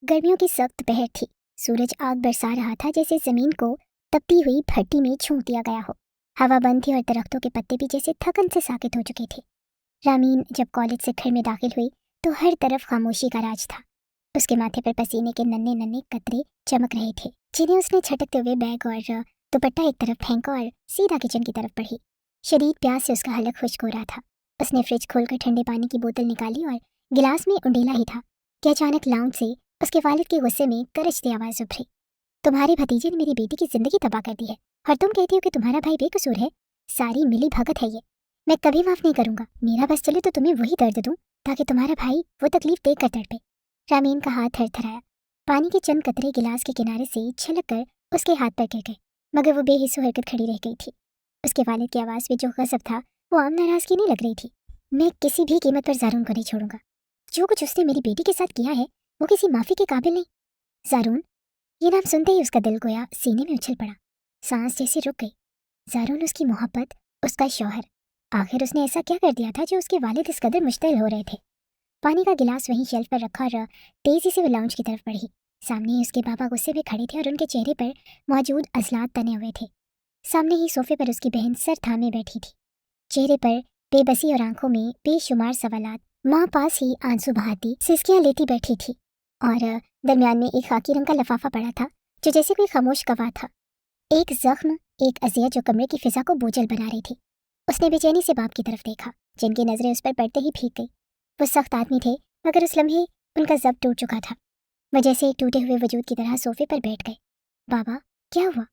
गर्मियों की सख्त पहर थी। सूरज आग बरसा रहा था, जैसे जमीन को तपती हुई भट्टी में झोंक दिया गया हो। हवा बंद थी और दरख्तों के पत्ते भी जैसे थकन से साकित हो चुके थे। रामीन जब कॉलेज से घर में दाखिल हुई तो हर तरफ खामोशी का राज था। उसके माथे पर पसीने के नन्हे नन्हे कतरे चमक रहे थे, जिन्हें उसने झटकते हुए बैग और दुपट्टा एक तरफ फेंका और सीधा किचन की तरफ बढ़ी। शदीद प्यास से उसका हलक खुश्क हो रहा था। उसने फ्रिज खोलकर ठंडे पानी की बोतल निकाली और गिलास में उंडेला ही था कि अचानक लाउंज से उसके वालिद के गुस्से में करचती आवाज उभरी। तुम्हारे भतीजे ने मेरी बेटी की जिंदगी तबाह कर दी है और तुम कहती हो कि तुम्हारा भाई बेकसूर है। सारी मिली भगत है ये। मैं कभी माफ नहीं करूंगा। मेरा बस चले तो तुम्हें वही दर्द दूं ताकि तुम्हारा भाई वो तकलीफ देख कर तड़पे। रामीन का हाथ थरथराया। पानी के चंद कतरे गिलास के किनारे से छलक कर उसके हाथ पर गिर गए, मगर वो बेहिस्सो हरकत खड़ी रह गई थी। उसके वालिद की आवाज में जो गजब था वो आम नाराजगी नहीं लग रही थी। मैं किसी भी कीमत पर जारून को नहीं छोड़ूंगा। जो कुछ उसने मेरी बेटी के साथ किया है वो किसी माफी के काबिल नहीं। जारून, ये नाम सुनते ही उसका दिल गोया सीने में उछल पड़ा। सांस जैसी रुक गई। जारून, उसकी मोहब्बत, उसका शौहर। आखिर उसने ऐसा क्या कर दिया था जो उसके वालिद इस कदर मुश्तिल हो रहे थे। पानी का गिलास वहीं शेल्फ पर रखा और तेजी से वो लाउंज की तरफ बढ़ी। सामने ही उसके बाबा गुस्से में खड़े थे और उनके चेहरे पर मौजूद अजलात तने हुए थे। सामने ही सोफे पर उसकी बहन सर थामे बैठी थी, चेहरे पर बेबसी और आंखों में बेशुमार सवालात। माँ पास ही आंसू बहाती सिसकियां लेती बैठी थी और दरमियान में एक खाकी रंग का लफाफा पड़ा था जो जैसे कोई खामोश गवाह था। एक जख्म, एक अजियत जो कमरे की फिजा को बोझल बना रही थी। उसने बेचैनी से बाप की तरफ देखा, जिनकी नजरें उस पर पड़ते ही भीग गई। वो सख्त आदमी थे, मगर उस लम्हे उनका जब्त टूट चुका था। वह जैसे एक टूटे हुए वजूद की तरह सोफे पर बैठ गए। बाबा, क्या हुआ?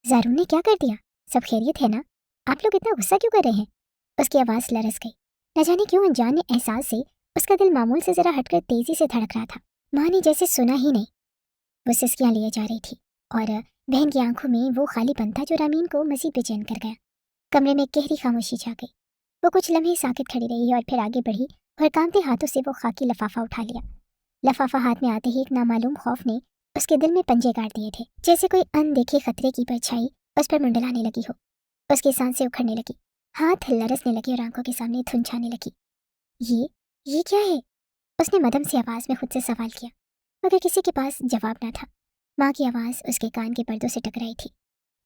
जारून ने क्या कर दिया? सब खैरियत है ना? आप लोग इतना गुस्सा क्यों कर रहे हैं? उसकी आवाज़ लरस गई। न जाने क्यों अनजाने एहसास से उसका दिल मामूल से जरा हटकर तेजी से धड़क रहा था। माँ ने जैसे सुना ही नहीं। वो सिसकियां लिए जा रही थी और बहन की आंखों में वो खालीपन था जो रामीन को मजीद बेचैन कर गया। कमरे में गहरी खामोशी छा गई। वो कुछ लम्हे साकित खड़ी रही और फिर आगे बढ़ी और कांपते हाथों से वो खाकी लफाफा उठा लिया। लफाफा हाथ में आते ही एक नामालूम खौफ ने उसके दिल में पंजे गाड़ दिए थे, जैसे कोई अनदेखे खतरे की परछाई उस पर मंडलाने लगी हो। उसकी सांसें उखड़ने लगी, हाथ लरसने लगे और आंखों के सामने धुंध छाने लगी। ये क्या है? उसने मदम सी आवाज में खुद से सवाल किया, मगर किसी के पास जवाब न था। माँ की आवाज उसके कान के पर्दों से टकराई थी।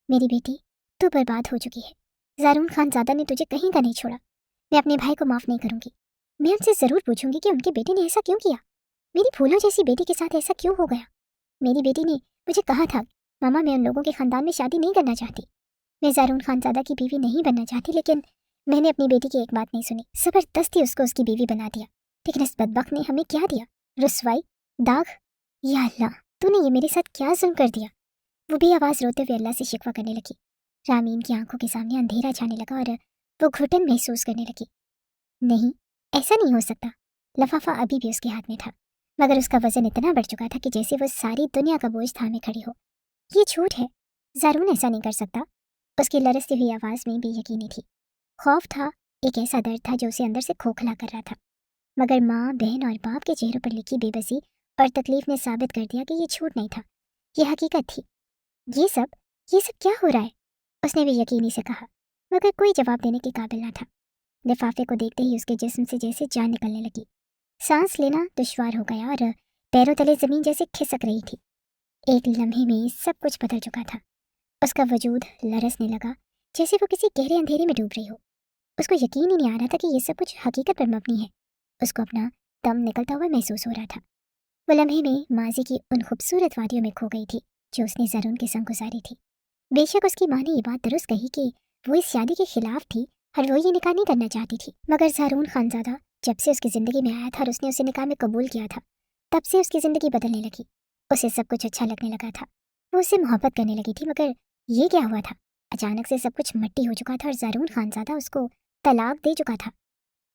मेरी बेटी, तू बर्बाद हो चुकी है। जारून खानजादा ने तुझे कहीं का नहीं छोड़ा। मैं अपने भाई को माफ नहीं करूंगी। मैं उनसे जरूर पूछूंगी कि उनके बेटे ने ऐसा क्यों किया। मेरी फूलों जैसी बेटी के साथ ऐसा क्यों हो गया? मेरी बेटी ने मुझे कहा था, मामा मैं उन लोगों के खानदान में शादी नहीं करना चाहती। मैं जारून खानजादा की बीवी नहीं बनना चाहती, लेकिन मैंने अपनी बेटी की एक बात नहीं सुनी। जबरदस्ती उसको उसकी बीवी बना दिया। लेकिन इस बदबख्त ने हमें क्या दिया? रुसवाई, दाग। या अल्लाह, तूने ये मेरे साथ क्या जुल्म कर दिया? वो भी आवाज रोते हुए अल्लाह से शिकवा करने लगी। रामीन की आंखों के सामने अंधेरा छाने लगा और वो घुटन महसूस करने लगी। नहीं, ऐसा नहीं हो सकता। लफाफा अभी भी उसके हाथ में था, मगर उसका वजन इतना बढ़ चुका था कि जैसे वो सारी दुनिया का बोझ थामे खड़ी हो। ये झूठ है। जारून ऐसा नहीं कर सकता। उसकी लरसती हुई आवाज में बेयकीनी थी। खौफ था, एक ऐसा दर्द था जो उसे अंदर से खोखला कर रहा था। मगर माँ, बहन और बाप के चेहरों पर लिखी बेबसी और तकलीफ ने साबित कर दिया कि ये झूठ नहीं था, ये हकीकत थी। ये सब क्या हो रहा है? उसने भी यकीनी से कहा, मगर कोई जवाब देने के काबिल ना था। लिफाफे को देखते ही उसके जिस्म से जैसे जान निकलने लगी। सांस लेना दुश्वार हो गया और पैरों तले जमीन जैसे खिसक रही थी। एक लम्हे में सब कुछ बदल चुका था। उसका वजूद लरसने लगा, जैसे वो किसी गहरे अंधेरे में डूब रही हो। उसको यकीन ही नहीं आ रहा था कि ये सब कुछ हकीकत पर मबनी है। उसको अपना दम निकलता हुआ महसूस हो रहा था। वो लम्हे में माजी की उन खूबसूरत वादियों में खो गई थी जो उसने जरून के संग गुजारी थी। बेशक उसकी माँ ने ये बात दुरुस्त कही कि वो इस शादी के खिलाफ थी और वो ये निकाह नहीं करना चाहती थी, मगर ज़ारून खानज़ादा जब से उसकी ज़िंदगी में आया था और उसने उसे निकाह में कबूल किया था, तब से उसकी ज़िंदगी बदलने लगी। उसे सब कुछ अच्छा लगने लगा था। वो उससे मोहब्बत करने लगी थी, मगर ये क्या हुआ था? अचानक से सब कुछ मिट्टी हो चुका था और ज़ारून खानज़ादा उसको तलाक दे चुका था।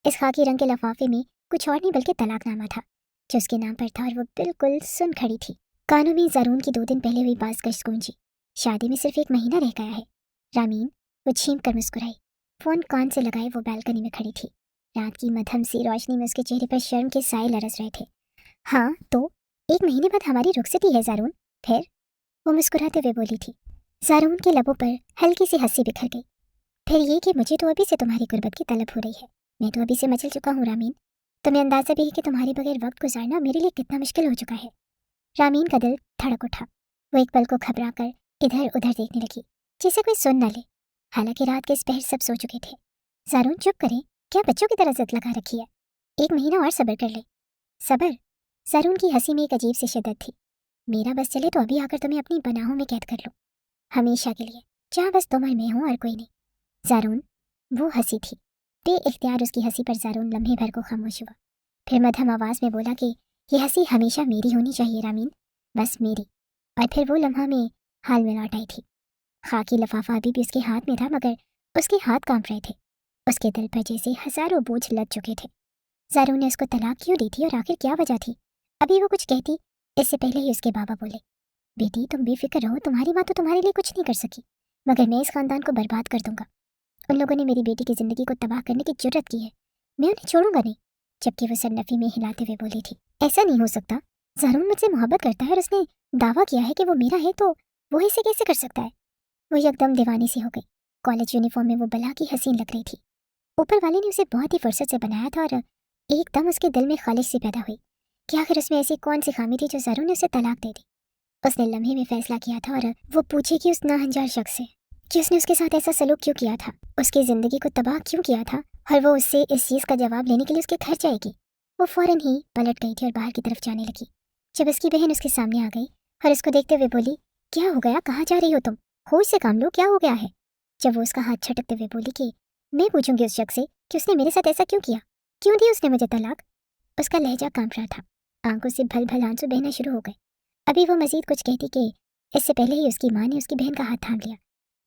इस खाकी रंग के लफाफे में कुछ और नहीं बल्कि तलाकनामा था जो उसके नाम पर था और वो बिल्कुल सुन खड़ी थी। कानों में ज़ारून की 2 दिन पहले हुई बाज़गश्त गूंजी। शादी में सिर्फ 1 महीना रह गया है। रामीन, वो छींक कर मुस्कुराई। फोन कान से लगाए वो बालकनी में खड़ी थी। रात की मध्यम सी रोशनी में उसके चेहरे पर शर्म के साए लरस रहे थे। हाँ तो 1 महीने बाद हमारी रुखसती है ज़ारून। फिर वो मुस्कुराते हुए बोली थी। ज़ारून के लबों पर हल्की सी हंसी बिखर गई। फिर ये कि मुझे तो अभी से तुम्हारी गुर्बत की तलब हो रही है। मैं तो अभी से मचल चुका हूँ रामीन। तुम्हें अंदाजा भी है कि तुम्हारे बगैर वक्त गुजारना मेरे लिए कितना मुश्किल हो चुका है। रामीन का दिल धड़क उठा। वो एक पल को घबरा कर इधर उधर देखने लगी, जैसे कोई सुन न ले। हालांकि रात के इस पहर सब सो चुके थे। ज़ारून चुप करें, क्या बच्चों की तरह जिद लगा रखी है? 1 महीना और सब्र कर ले। सब्र? ज़ारून की हंसी में एक अजीब सी शिद्दत थी। मेरा बस चले तो अभी आकर तुम्हें अपनी पनाहों में कैद कर लो, हमेशा के लिए, जहाँ बस तुम और मैं हूँ और कोई नहीं। ज़ारून, वो हंसी थी। बेइख्तियार उसकी हंसी पर ज़ारून लम्हे भर को खामोश हुआ। फिर मध्यम आवाज़ में बोला कि ये हंसी हमेशा मेरी होनी चाहिए रामीन, बस मेरी। और फिर वो लम्हा में हाल में लौट आई थी। खाकी लिफाफा अभी भी उसके हाथ में था, मगर उसके हाथ कांप रहे थे। उसके दिल पर जैसे हजारों बोझ लद चुके थे। ज़ारून ने उसको तलाक क्यों दी थी और आखिर क्या वजह थी? अभी वो कुछ कहती इससे पहले ही उसके बाबा बोले, बेटी तुम बेफिक्र रहो, तुम्हारी माँ तो तुम्हारे लिए कुछ नहीं कर सकी, मगर मैं इस खानदान को बर्बाद कर दूंगा। उन लोगों ने मेरी बेटी की जिंदगी को तबाह करने की जुर्रत की है, मैं उन्हें छोड़ूंगा नहीं। जबकि वो सरनफी में हिलाते हुए बोली थी, ऐसा नहीं हो सकता। ज़ारून मुझसे मोहब्बत करता है और उसने दावा किया है कि वो मेरा है, तो वो इसे कैसे कर सकता है? वो एकदम दीवानी सी हो गई। कॉलेज यूनिफॉर्म में वो बला की हसीन लग रही थी। ऊपर वाले ने उसे बहुत ही फुर्सत से बनाया था और एकदम उसके दिल में ख्वाहिश सी पैदा हुई कि आखिर उसमें ऐसी कौन सी खामी थी जो ज़ारून ने उसे तलाक दे दी। उसने लम्हे में फैसला किया था और वो पूछे कि उस नाहंजार शख्स से कि उसने उसके साथ ऐसा सलूक क्यों किया था, उसकी ज़िंदगी को तबाह क्यों किया था, और वो उससे इस चीज़ का जवाब लेने के लिए उसके घर जाएगी। वो फ़ौरन ही पलट गई थी और बाहर की तरफ जाने लगी, जब उसकी बहन उसके सामने आ गई और उसको देखते हुए बोली, क्या हो गया, कहाँ जा रही हो तुम? होश से काम लो, क्या हो गया है? जब वो उसका हाथ छटकते हुए बोली कि मैं पूछूंगी उस शख्स से कि उसने मेरे साथ ऐसा क्यों किया, क्यों दी उसने मुझे तलाक। उसका लहजा कांप रहा था, आंखों से भल भल आंसू बहना शुरू हो गए। अभी वो मजीद कुछ कहती कि इससे पहले ही उसकी माँ ने उसकी बहन का हाथ थाम लिया,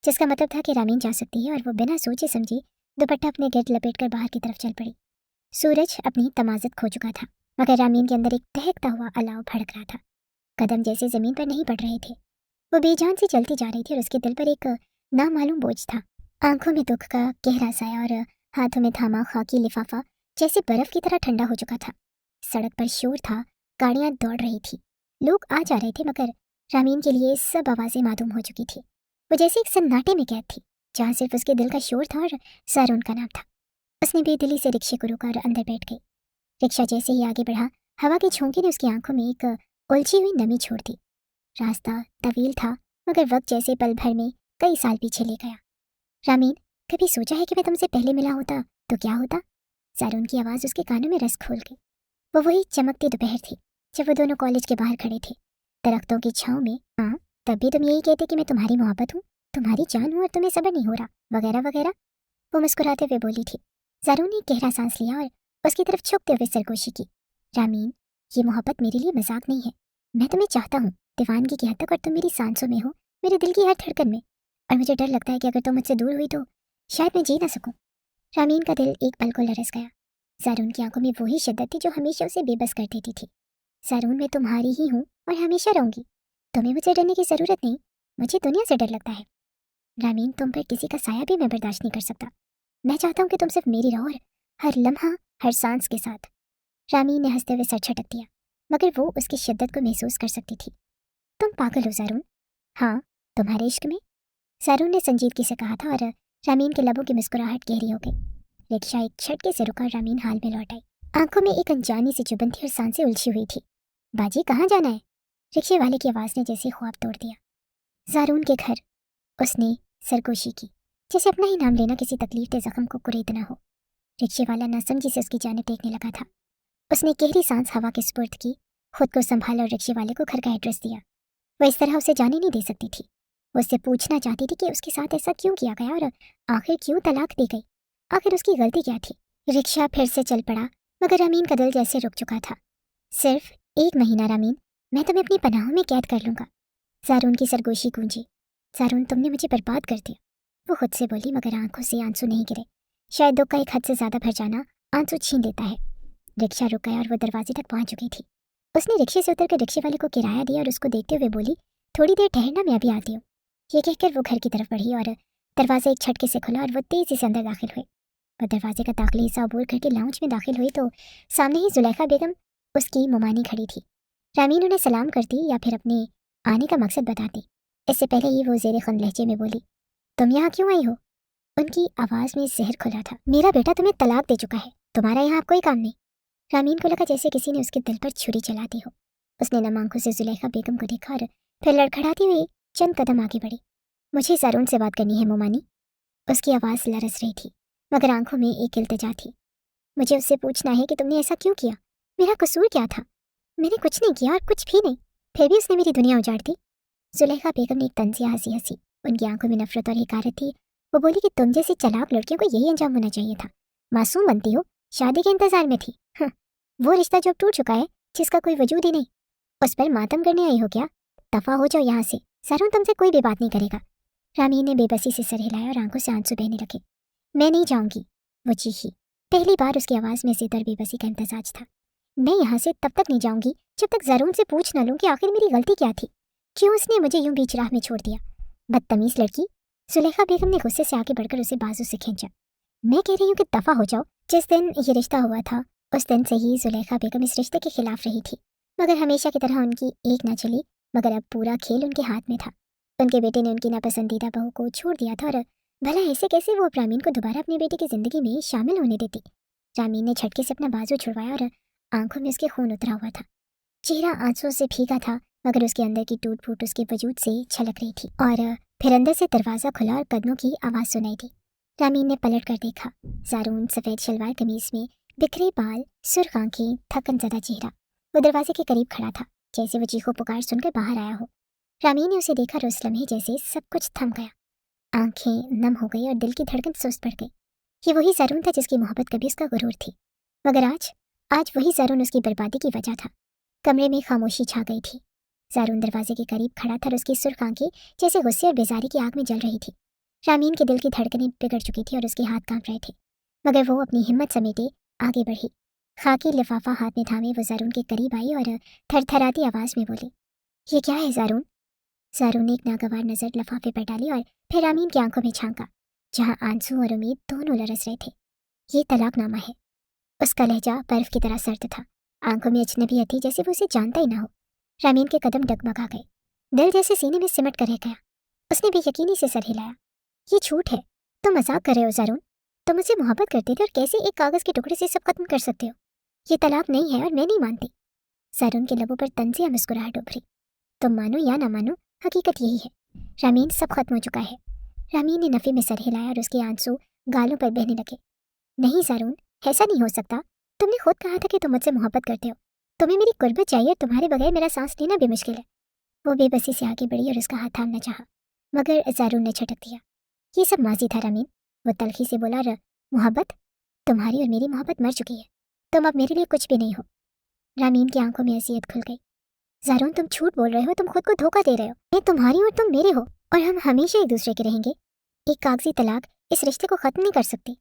जिसका मतलब था कि रामीन जा सकती है, और वो बिना सोचे समझी दुपट्टा अपने गिर्द लपेटकर बाहर की तरफ चल पड़ी। सूरज अपनी तमाजत खो चुका था, मगर रामीन के अंदर एक दहकता हुआ अलाव भड़क रहा था। कदम जैसे जमीन पर नहीं पड़ रहे थे। वो बेजान से चलती जा रही थी और उसके दिल पर एक नामालूम बोझ था। आंखों में दुख का गहरा साया और हाथों में थामा खाकी लिफाफा जैसे बर्फ की तरह ठंडा हो चुका था। सड़क पर शोर था, गाड़ियां दौड़ रही थी, लोग आ जा रहे थे, मगर रामीन के लिए सब आवाजें मालूम हो चुकी थी। वो जैसे एक सन्नाटे में कैद थी, जहाँ सिर्फ उसके दिल का शोर था और ज़ारून का नाम था। उसने बेदिली से रिक्शे को रोका और अंदर बैठ गई। रिक्शा जैसे ही आगे बढ़ा, हवा के झोंके ने उसकी आंखों में एक उलझी हुई नमी छोड़ दी। रास्ता तवील था, मगर वक्त जैसे पल भर में कई साल पीछे ले गया। रामीन, कभी सोचा है कि मैं तुमसे पहले मिला होता तो क्या होता? ज़ारून की आवाज़ उसके कानों में रस खोल गई। वो वही चमकती दोपहर थी जब वो दोनों कॉलेज के बाहर खड़े थे, दरख्तों की छांव में। हाँ, तब भी तुम यही कहते कि मैं तुम्हारी मोहब्बत हूँ, तुम्हारी जान हूँ और तुम्हें सब्र नहीं हो रहा, वगैरह वगैरह। वो मुस्कुराते हुए बोली थी। ज़ारून ने गहरा सांस लिया और उसकी तरफ झुकते हुए सरगोशी की। रामीन, ये मोहब्बत मेरे लिए मजाक नहीं है। मैं तुम्हें चाहता हूँ, दीवानगी की हद तक, और तुम मेरी सांसों में हो, मेरे दिल की हर धड़कन में। और मुझे डर लगता है कि अगर तुम मुझसे दूर हुई तो शायद मैं जी ना सकूं। रामीन का दिल एक पल को लरस गया। ज़ारून की आंखों में वही शिद्दत थी जो हमेशा उसे बेबस कर देती थी। ज़ारून, मैं तुम्हारी ही हूँ और हमेशा रहूंगी। तुम्हें मुझे डरने की ज़रूरत नहीं, मुझे दुनिया से डर लगता है। रामीन, तुम पर किसी का साया भी मैं बर्दाश्त नहीं कर सकता। मैं चाहता हूँ कि तुम सिर्फ मेरी रहो, और हर लम्हा, हर सांस के साथ। रामीन ने हंसते हुए सर झटक दिया, मगर वो उसकी शिद्दत को महसूस कर सकती थी। तुम पागल हो ज़ारून। हाँ, तुम्हारे इश्क में, ज़ारून ने संजीदगी से कहा था, और रामीन के लबों की मुस्कुराहट गहरी हो गई। रिक्शा एक झटके से रुका और रामीन हाल में लौट आई। आंखों में एक अनजानी सी चुभन थी और सांसें उलझी हुई थी। बाजी, कहाँ जाना है? रिक्शे वाले की आवाज़ ने जैसे ख्वाब तोड़ दिया। ज़ारून के घर। उसने सरगोशी की, जैसे अपना ही नाम लेना किसी तकलीफ के जख्म को कुरेदना हो। रिक्शे वाला नासमझी से उसकी जानिब देखने लगा था। उसने गहरी सांस हवा के सुपुर्द की, खुद को संभाला और रिक्शे वाले को घर का एड्रेस दिया। वह इस तरह उसे जाने नहीं दे सकती थी। वो उससे पूछना चाहती थी कि उसके साथ ऐसा क्यों किया गया और आखिर क्यों तलाक दी गई, आखिर उसकी गलती क्या थी। रिक्शा फिर से चल पड़ा, मगर रामीन का दिल जैसे रुक चुका था। सिर्फ 1 महीना रामीन, मैं तुम्हें अपनी पनाहों में कैद कर लूंगा। ज़ारून की सरगोशी गूंजी। ज़ारून, तुमने मुझे बर्बाद कर दिया, वो खुद से बोली, मगर आंखों से आंसू नहीं गिरे। शायद दुख का एक हद से ज्यादा भर जाना आंसू छीन लेता है। रिक्शा रुक गया और वो दरवाजे तक पहुंच चुकी थी। उसने रिक्शे से उतरकर रिक्शे वाले को किराया दिया और उसको देखते हुए बोली, थोड़ी देर ठहरना, मैं अभी आती हूँ। ये कहकर वो घर की तरफ बढ़ी और दरवाजा एक झटके से खुला और वो तेजी से अंदर दाखिल हुई। वो दरवाजे का दाखिली हिस्सा अबूर करके लाउंज में दाखिल हुई तो सामने ही जुलेखा बेगम उसकी मुमानी खड़ी थी। रामीन उन्हें सलाम करती या फिर अपने आने का मकसद बताती। इससे पहले ही वो ज़ेरे खन लहजे में बोली, तुम यहाँ क्यों आई हो? उनकी आवाज़ में जहर खुला था। मेरा बेटा तुम्हें तलाक दे चुका है, तुम्हारा यहाँ कोई काम नहीं। रामीन को लगा जैसे किसी ने उसके दिल पर छुरी चला दी हो। उसने नम आंखों से जुलेखा बेगम को देखा और फिर लड़खड़ाती हुई चंद कदम आगे बढ़ी। मुझे ज़ारून से बात करनी है मोमानी। उसकी आवाज़ लरस रही थी मगर आंखों में एक इल्तिजा थी। मुझे उससे पूछना है कि तुमने ऐसा क्यों किया, मेरा कसूर क्या था? मैंने कुछ नहीं किया और कुछ भी नहीं, फिर भी उसने मेरी दुनिया उजाड़ दी। जुलेखा बेगम ने एक तंजिया हंसी। उनकी आंखों में नफरत और हकारत थी। वो बोली कि तुम जैसी चालाक लड़कियों को यही अंजाम होना चाहिए था। मासूम बनती हो, शादी के इंतजार में थी। वो रिश्ता जो टूट चुका है, जिसका कोई वजूद ही नहीं, उस पर मातम करने आई हो क्या? दफा हो जाओ यहाँ से, ज़ारून तुमसे कोई भी बात नहीं करेगा। रामीन ने बेबसी से सर हिलाया और आंखों से आंसू बहने लगे। मैं नहीं जाऊंगी, वो चीखी। पहली बार उसकी आवाज़ में जिद और बेबसी का इम्तजाज था। मैं यहाँ से तब तक नहीं जाऊंगी जब तक ज़ारून से पूछ न लूँ कि आखिर मेरी गलती क्या थी, क्यों उसने मुझे यूं बीच राह में छोड़ दिया। बदतमीज लड़की। जुलेखा बेगम ने गुस्से से आगे बढ़कर उसे बाजू से खींचा। मैं कह रही हूँ कि दफा हो जाओ। जिस दिन ये रिश्ता हुआ था उस दिन से ही जुलेखा बेगम इस रिश्ते के खिलाफ रही थी, मगर हमेशा की तरह उनकी एक न चली। मगर अब पूरा खेल उनके हाथ में था। उनके बेटे ने उनकी नापसंदीदा बहू को छोड़ दिया था और भला ऐसे कैसे वो रामीन को दोबारा अपने बेटे की जिंदगी में शामिल होने देती। रामीन ने झटके से अपना बाजू छुड़वाया और आंखों में उसके खून उतरा हुआ था। चेहरा आंसुओं से भीगा था मगर उसके अंदर की टूट फूट उसके वजूद से छलक रही थी। और फिर अंदर से दरवाज़ा खुला और कदमों की आवाज़ सुनाई दी। रामीन ने पलट कर देखा। ज़ारून सफ़ेद शलवार कमीज में, बिखरे बाल, सुर्ख आंखें, थकन ज़दा चेहरा, वो दरवाजे के करीब खड़ा था, जैसे वो चीखो पुकार सुनकर बाहर आया हो। रामीन ने उसे देखा और उस लम्हे जैसे सब कुछ थम गया। आंखें नम हो गई और दिल की धड़कन सुस्त पड़ गई। ये वही ज़ारून था जिसकी मोहब्बत कभी उसका गुरूर थी, मगर आज वही ज़ारून उसकी बर्बादी की वजह था। कमरे में खामोशी छा गई थी। ज़ारून दरवाजे के करीब खड़ा था और उसकी सुर्ख आंखें जैसे गुस्से और बेजारी की आग में जल रही थी। रामीन के दिल की धड़कनें बिगड़ चुकी थी और उसके हाथ कांप रहे थे, मगर वो अपनी हिम्मत समेटे आगे बढ़ी। खाकी लिफाफा हाथ में थामे वो ज़ारून के करीब आई और थरथराती आवाज़ में बोली, ये क्या है ज़ारून? ज़ारून ने एक नागवार नज़र लिफाफे पर डाली और फिर रामीन की आंखों में झांका, जहाँ आंसू और उम्मीद दोनों लरस रहे थे। ये तलाकनामा है। उसका लहजा बर्फ की तरह सर्द था। आंखों में अजनबियत थी, जैसे वो उसे जानता ही ना हो। रामीन के कदम डगमगा गए, दिल जैसे सीने में सिमट कर रह गया। उसने बेयकीनी से सर हिलाया। ये झूठ है, तुम मजाक कर रहे हो ज़ारून। तुम मुझसे मोहब्बत करते थे और कैसे एक कागज़ के टुकड़े से सब खत्म कर सकते हो? ये तलाक नहीं है और मैं नहीं मानती। ज़ारून के लबों पर तंजिया मुस्कुराहट उभरी। तुम मानो या ना मानो, हकीकत यही है। रामीन, सब खत्म हो चुका है। रामीन ने नफ़े में सर हिलाया और उसके आंसू गालों पर बहने लगे। नहीं ज़ारून, ऐसा नहीं हो सकता। तुमने खुद कहा था कि तुम मुझसे मोहब्बत करते हो। तुम्हें मेरी कुर्बत चाहिए, तुम्हारे बगैर मेरा सांस लेना भी मुश्किल है। वो बेबसी से आगे बढ़ी और उसका हाथ थामना चाहा, मगर ज़ारून ने झटक दिया। ये सब माजी था रामीन, वो तलखी से बोला। मोहब्बत? तुम्हारी और मेरी मोहब्बत मर चुकी है। तुम अब मेरे लिए कुछ भी नहीं हो। रामीन की आंखों में अज़ियत खुल गई। ज़ारून, तुम झूठ बोल रहे हो, तुम खुद को धोखा दे रहे हो। मैं तुम्हारी और तुम मेरे हो, और हम हमेशा एक दूसरे के रहेंगे। एक कागजी तलाक इस रिश्ते को ख़त्म नहीं कर सकती।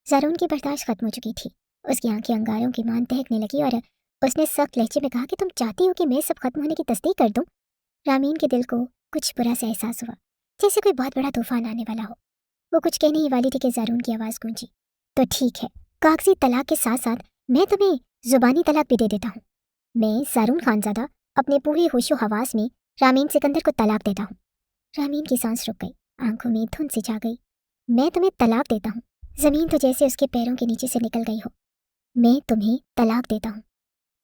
ज़ारून की बर्दाश्त खत्म हो चुकी थी। उसकी आंखें अंगारों की मान दहकने लगी और उसने सख्त लहजे में कहा कि तुम चाहती हो कि मैं सब खत्म होने की तस्दीक कर दूं? रामीन के दिल को कुछ बुरा सा एहसास हुआ, जैसे कोई बहुत बड़ा तूफान आने वाला हो। वो कुछ कहने ही वाली थी कि ज़ारून की आवाज़ गूंजी, तो ठीक है, कागजी तलाक के साथ साथ मैं तुम्हें ज़ुबानी तलाक भी दे देता हूँ। मैं ज़ारून खानज़ादा अपने पूरे होशो हवास में रामीन सिकंदर को तलाक देता हूँ। रामीन की सांस रुक गई, आंखों में धुंध सी छा गई। मैं तुम्हें तलाक देता हूँ। ज़मीन तो जैसे उसके पैरों के नीचे से निकल गई हो। मैं तुम्हें तलाक देता हूँ।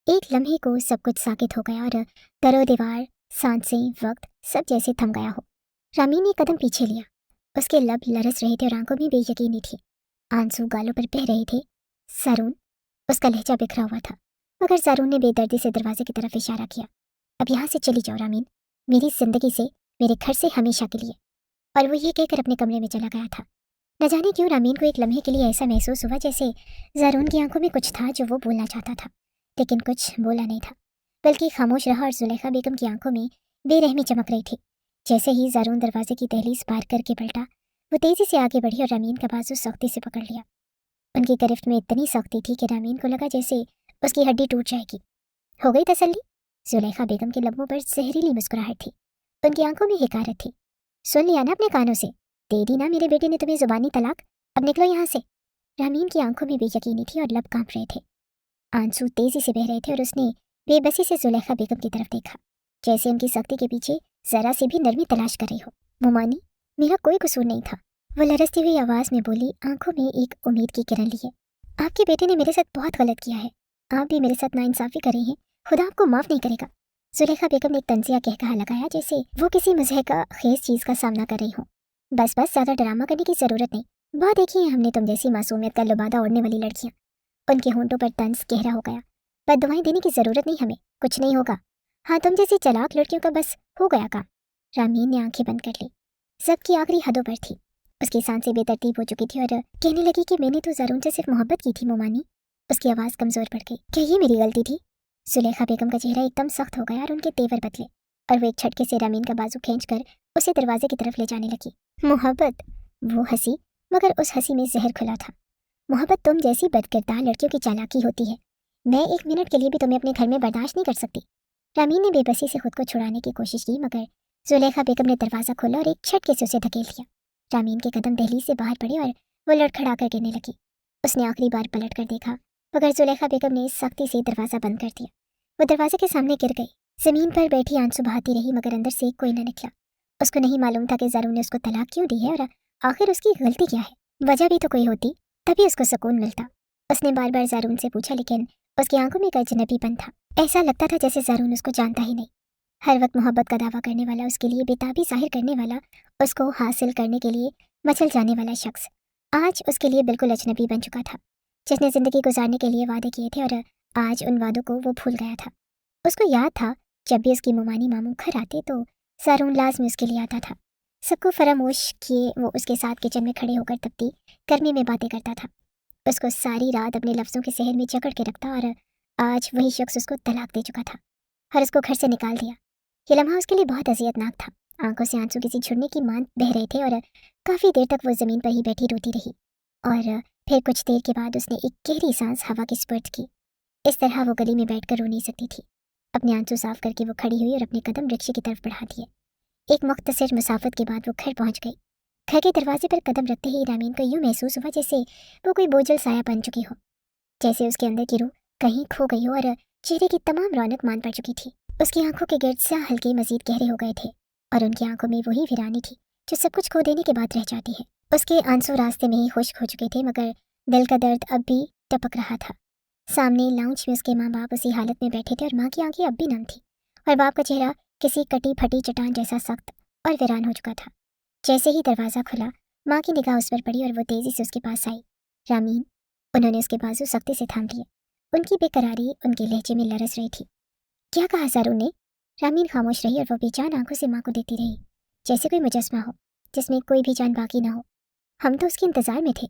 एक लम्हे को सब कुछ साकित हो गया और दरो दीवार, सांसें, वक्त सब जैसे थम गया हो। रामीन ने कदम पीछे लिया। उसके लब लरस रहे थे और आंखों में बेयकीनी थी। आंसू गालों पर बह रहे थे। ज़ारून, उसका लहजा बिखरा हुआ था, मगर ज़ारून ने बेदर्दी से दरवाजे की तरफ इशारा किया। अब यहाँ से चली जाओ रामीन, मेरी जिंदगी से, मेरे घर से हमेशा के लिए। और वो ये कहकर अपने कमरे में चला गया था। न जाने क्यों रामीन को एक लम्हे के लिए ऐसा महसूस हुआ जैसे ज़ारून की आंखों में कुछ था जो वो बोलना चाहता था, लेकिन कुछ बोला नहीं था, बल्कि खामोश रहा। और जुलेखा बेगम की आंखों में बेरहमी चमक रही थी। जैसे ही ज़ारून दरवाजे की दहलीज पार करके पलटा, वो तेज़ी से आगे बढ़ी और रामीन का बाजू सख्ती से पकड़ लिया। उनकी गिरफ्त में इतनी सख्ती थी कि रामीन को लगा जैसे उसकी हड्डी टूट जाएगी। हो गई तसल्ली? जुलेखा बेगम के लबों पर जहरीली मुस्कुराहट थी, उनकी आंखों में हिकारत थी। सुन लिया ना अपने कानों से? दे दी ना मेरे बेटे ने तुम्हें ज़ुबानी तलाक? अब निकलो यहाँ से। रामीन की आंखों में बेयकीनी थी और लब कांप रहे थे। आंसू तेजी से बह रहे थे और उसने बेबसी से जुलेखा बेगम की तरफ देखा, जैसे उनकी सख्ती के पीछे जरा सी भी नरमी तलाश कर रही हो। मोमानी, मेरा कोई कसूर नहीं था, वो लरसती हुई आवाज़ में बोली, आंखों में एक उम्मीद की किरण लिए। आपके बेटे ने मेरे साथ बहुत गलत किया है। आप भी मेरे साथ नाइंसाफ़ी कर रही हैं, खुदा आपको माफ़ नहीं करेगा। जुलेखा बेगम ने एक तंजिया कहकहा लगाया, जैसे वो किसी मुज़हक खेज चीज़ का सामना कर रही हो। बस ज़्यादा ड्रामा करने की ज़रूरत नहीं। बहुत देखी है हमने तुम जैसी मासूमियत का लुबादा ओढ़ने वाली लड़कियां। उनके होंठों पर तंज गहरा हो गया। बददुआएं देने की ज़रूरत नहीं हमें, कुछ नहीं होगा। हाँ, तुम जैसी चालाक लड़कियों का बस हो गया काम। रामीन ने आंखें बंद कर ली। सबकी आखिरी हदों पर थी। उसकी सांसें बेतरतीब हो चुकी थी और कहने लगी कि मैंने तो ज़रून से सिर्फ मोहब्बत की थी मोमानी। उसकी आवाज़ कमज़ोर पड़ गई। क्या ये मेरी गलती थी? जुलेखा बेगम का चेहरा एकदम सख्त हो गया और उनके तेवर बदले, और वो एक झटके से रामीन का बाजू खींचकर उसे दरवाजे की तरफ ले जाने लगी। मोहब्बत? वो हंसी, मगर उस हंसी में जहर खुला था। मोहब्बत तुम जैसी बदकिरदार लड़कियों की चालाकी होती है। मैं एक मिनट के लिए भी तुम्हें अपने घर में बर्दाश्त नहीं कर सकती। रामीन ने बेबसी से खुद को छुड़ाने की कोशिश की, मगर जुलेखा बेगम ने दरवाज़ा खोला और एक झटके से उसे धकेल दिया। रामीन के कदम दहलीज से बाहर पड़े और वो लड़खड़ा कर गिरने लगी। उसने आखिरी बार पलट कर देखा, मगर जुलेखा बेगम ने सख्ती से दरवाज़ा बंद कर दिया। वो दरवाजे के सामने गिर गई। जमीन पर बैठी आंसू बहाती रही, मगर अंदर से कोई न निकला। उसको नहीं मालूम था कि ज़रून ने उसको तलाक क्यों दी है और आखिर उसकी गलती क्या है। वजह भी तो कोई होती, तभी उसको सुकून मिलता। उसने बार बार ज़रून से पूछा, लेकिन उसकी आंखों में एक अजनबीपन था। ऐसा लगता था जैसे ज़रून उसको जानता ही नहीं। हर वक्त मोहब्बत का दावा करने वाला, उसके लिए बेताबी जाहिर करने वाला, उसको हासिल करने के लिए मचल जाने वाला शख्स आज उसके लिए बिल्कुल अजनबी बन चुका था, जिसने ज़िंदगी गुजारने के लिए वादे किए थे और आज उन वादों को वो भूल गया था। उसको याद था जब भी उसकी मोमानी मामू घर आते तो ज़रून लाज़मी उसके लिए आता था। सबको फरामोश किए वो उसके साथ किचन में खड़े होकर तपती गर्मी में बातें करता था। उसको सारी रात अपने लफ्ज़ों के सहर में जकड़ के रखता, और आज वही शख्स उसको तलाक दे चुका था और उसको घर से निकाल दिया। ये लम्हा उसके लिए बहुत अजियतनाक था। आंखों से आंसू किसी झुरने की मान बह रहे थे और काफ़ी देर तक वो ज़मीन पर ही बैठी रोती रही, और फिर कुछ देर के बाद उसने एक गहरी सांस हवा की स्पर्श की। इस तरह वो गली में बैठकर रो नहीं सकती थी। अपने आंसू साफ करके वो खड़ी हुई और अपने कदम रिक्शे की तरफ बढ़ा दिए। एक मुख्तसर मुसाफत के बाद वो घर पहुंच गई। घर के दरवाजे पर कदम रखते ही रामीन को यूं महसूस हुआ जैसे वो कोई बोझल साया बन चुकी हो, जैसे उसके अंदर की रूह कहीं खो गई हो और चेहरे की तमाम रौनक मान पड़ चुकी थी। उसकी आंखों के गिर्द स्याह हल्के मजीद गहरे हो गए थे, और उनकी आंखों में वही वीरानी थी जो सब कुछ खो देने के बाद रह जाती है। उसके आंसू रास्ते में ही खुश्क हो चुके थे, मगर दिल का दर्द अब भी टपक रहा था। सामने लाउंज में उसके माँ बाप उसी हालत में बैठे थे और माँ की आंखें अब भी नम थी, और बाप का चेहरा किसी कटी फटी चट्टान जैसा सख्त और वीरान हो चुका था। जैसे ही दरवाज़ा खुला, माँ की निगाह उस पर पड़ी और वो तेज़ी से उसके पास आई। रामीन, उन्होंने उसके बाजू सख्ती से थाम लिए। उनकी बेकरारी उनके लहजे में लरस रही थी। क्या कहा ज़रून ने? रामीन खामोश रही और वो बेजान आंखों से माँ को देखती रही, जैसे कोई मुजस्मा हो जिसमें कोई भी जान बाकी ना हो। हम तो उसके इंतज़ार में थे।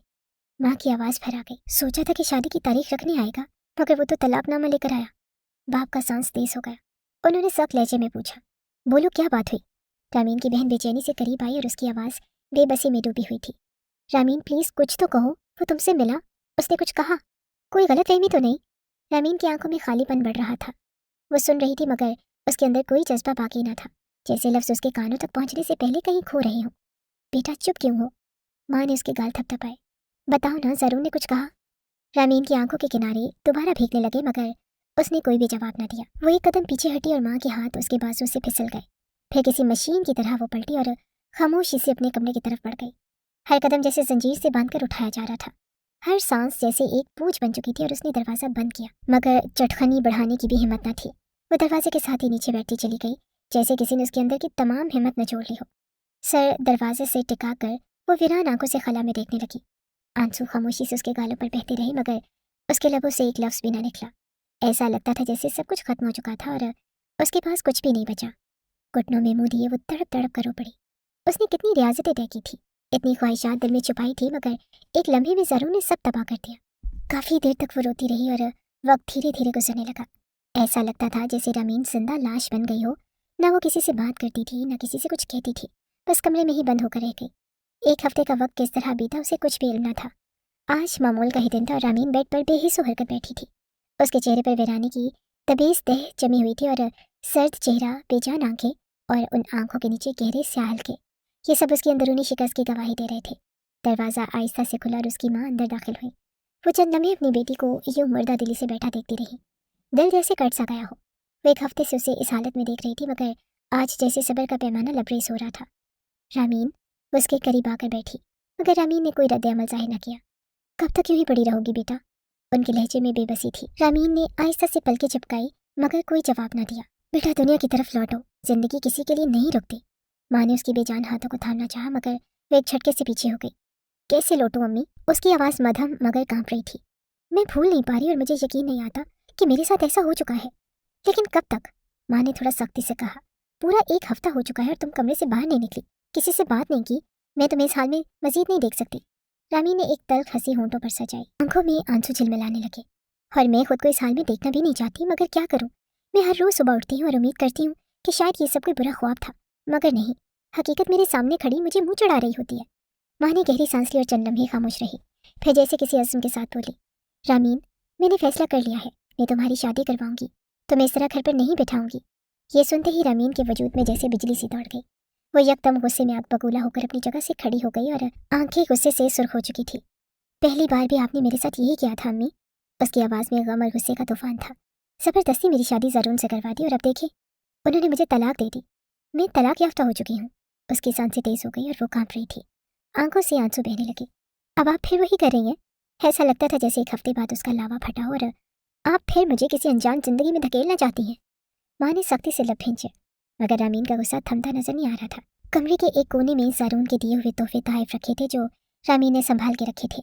माँ की आवाज़ भरा गई। सोचा था कि शादी की तारीख रखने आएगा, मगर वो तो तलाकनामा लेकर आया। बाप का सांस तेज हो गया। उन्होंने सख्त लहजे में पूछा, बोलो क्या बात हुई? रामीन की बहन बेचैनी से करीब आई और उसकी आवाज़ बेबसी में डूबी हुई थी। रामीन प्लीज़ कुछ तो कहो, वो तुमसे मिला, उसने कुछ कहा? कोई गलतफहमी तो नहीं? रामीन की आंखों में खालीपन बढ़ रहा था। वो सुन रही थी, मगर उसके अंदर कोई जज्बा बाकी न था, जैसे लफ्ज़ उसके कानों तक पहुंचने से पहले कहीं खो रहे हों। बेटा चुप क्यों हो? माँ ने उसके गाल थपथपाए। बताओ ना, ज़रून ने कुछ कहा? रामीन की आंखों के किनारे दोबारा भीगने लगे, मगर उसने कोई भी जवाब न दिया। वो एक कदम पीछे हटी और माँ के हाथ उसके बाजू से फिसल गए। फिर किसी मशीन की तरह वो पलटी और खामोशी से अपने कमरे की तरफ बढ़ गई। हर कदम जैसे जंजीर से बांधकर उठाया जा रहा था। हर सांस जैसे एक बोझ बन चुकी थी, और उसने दरवाज़ा बंद किया, मगर चटखनी बढ़ाने की भी हिम्मत न थी। वो दरवाजे के साथ ही नीचे बैठती चली गई, जैसे किसी ने उसके अंदर की तमाम हिम्मत निचोड़ ली हो। सर दरवाजे से टिका कर वो वीरान आंखों से खला में देखने लगी। आंसू खामोशी से उसके गालों पर बहते रहे, मगर उसके लबों से एक लफ्ज़ भी न निकला। ऐसा लगता था जैसे सब कुछ खत्म हो चुका था और उसके पास कुछ भी नहीं बचा। घुटनों में मुंह दिए वो तड़प तड़प कर रो पड़ी। उसने कितनी रियाजतें तय की थी, इतनी ख्वाहिशात दिल में छुपाई थी, मगर एक लम्हे में ज़रून ने सब तबाह कर दिया। काफ़ी देर तक वो रोती रही और वक्त धीरे धीरे गुजरने लगा। ऐसा लगता था जैसे रामीन जिंदा लाश बन गई हो। ना वो किसी से बात करती थी, ना किसी से कुछ कहती थी, बस कमरे में ही बंद होकर रह गई। एक हफ्ते का वक्त किस तरह बीता उसे कुछ भी इल्म न था। आज मामूल का ही दिन था और रामीन बेड पर बेहिस्सो होकर बैठी थी। उसके चेहरे पर वीरानी की तबीज तह जमी हुई थी, और सर्द चेहरा, बेजान आंखें, और उन आंखों के नीचे गहरे स्याह हल्के, ये सब उसकी अंदरूनी शिकस्त की गवाही दे रहे थे। दरवाज़ा आहिस्ता से खुला और उसकी माँ अंदर दाखिल हुई। वो चंद लम्हे अपनी बेटी को यूं मुर्दा दिली से बैठा देखती रही, दिल जैसे कट सा गया हो। वो एक हफ्ते से उसे इस हालत में देख रही थी, मगर आज जैसे सब्र का पैमाना लबरेज हो रहा था। रामीन, वो उसके करीब आकर बैठी, मगर रामीन ने कोई रद्द-ए-अमल जाहिर न किया। कब तक यूं ही पड़ी रहोगी बेटा? उनके लहजे में बेबसी थी। रामीन ने आहिस्ता से पलकें झपकाई, मगर कोई जवाब न दिया। बेटा दुनिया की तरफ लौटो, जिंदगी किसी के लिए नहीं रुकती। माँ ने उसकी बेजान हाथों को थामना चाहा मगर वो एक झटके से पीछे हो गई। कैसे लौटूं अम्मी? उसकी आवाज़ मध्यम मगर कांप रही थी। मैं भूल नहीं पा रही और मुझे यकीन नहीं आता कि मेरे साथ ऐसा हो चुका है। लेकिन कब तक? माँ ने थोड़ा सख्ती से कहा। पूरा 1 हफ्ता हो चुका है और तुम कमरे से बाहर नहीं निकली, किसी से बात नहीं की। मैं तुम्हें इस हाल में मजीद नहीं देख सकती। रामी ने एक तल्ख हंसी होंठों पर सजाई, आंखों में आंसू झिलमिलाने लगे। और मैं खुद को इस हाल में देखना भी नहीं चाहती, मगर क्या करूं? मैं हर रोज सुबह उठती हूँ और उम्मीद करती हूँ कि शायद ये सब कोई बुरा ख्वाब था, मगर नहीं, हकीकत मेरे सामने खड़ी मुझे मुंह चढ़ा रही होती है। माँ ने गहरी सांस ली और चंद लम्हे खामोश रही, फिर जैसे किसी अज़्म के साथ बोली, रामीन, मैंने फैसला कर लिया है, मैं तुम्हारी शादी करवाऊंगी, तुम्हें इस तरह घर पर नहीं बैठाऊंगी। ये सुनते ही रामीन के वजूद में जैसे बिजली सी दौड़ गई। वो यकदम गुस्से में आग बबूला होकर अपनी जगह से खड़ी हो गई और आंखें गुस्से से सुर्ख हो चुकी थी। पहली बार भी आपने मेरे साथ यही किया था अम्मी। उसकी आवाज़ में गम और गुस्से का तूफान था। ज़बरदस्ती मेरी शादी ज़रून से करवा दी और अब देखें, उन्होंने मुझे तलाक दे दी। मैं तलाक याफ्ता हो चुकी हूँ। उसकी सांसें तेज हो गई और वो कांप रही थी, आंखों से आंसू बहने लगे। अब आप फिर वही कर रही हैं? ऐसा लगता था जैसे 1 हफ्ते बाद उसका लावा फटा हो और आप फिर मुझे किसी अनजान जिंदगी में धकेलना चाहती हैं। माँ ने सख्ती से लब खींचे, मगर रामीन का गुस्सा थमता नजर नहीं आ रहा था। कमरे के एक कोने में ज़ारून के दिए हुए तोहफे तहफ़ रखे थे जो रामीन ने संभाल के रखे थे।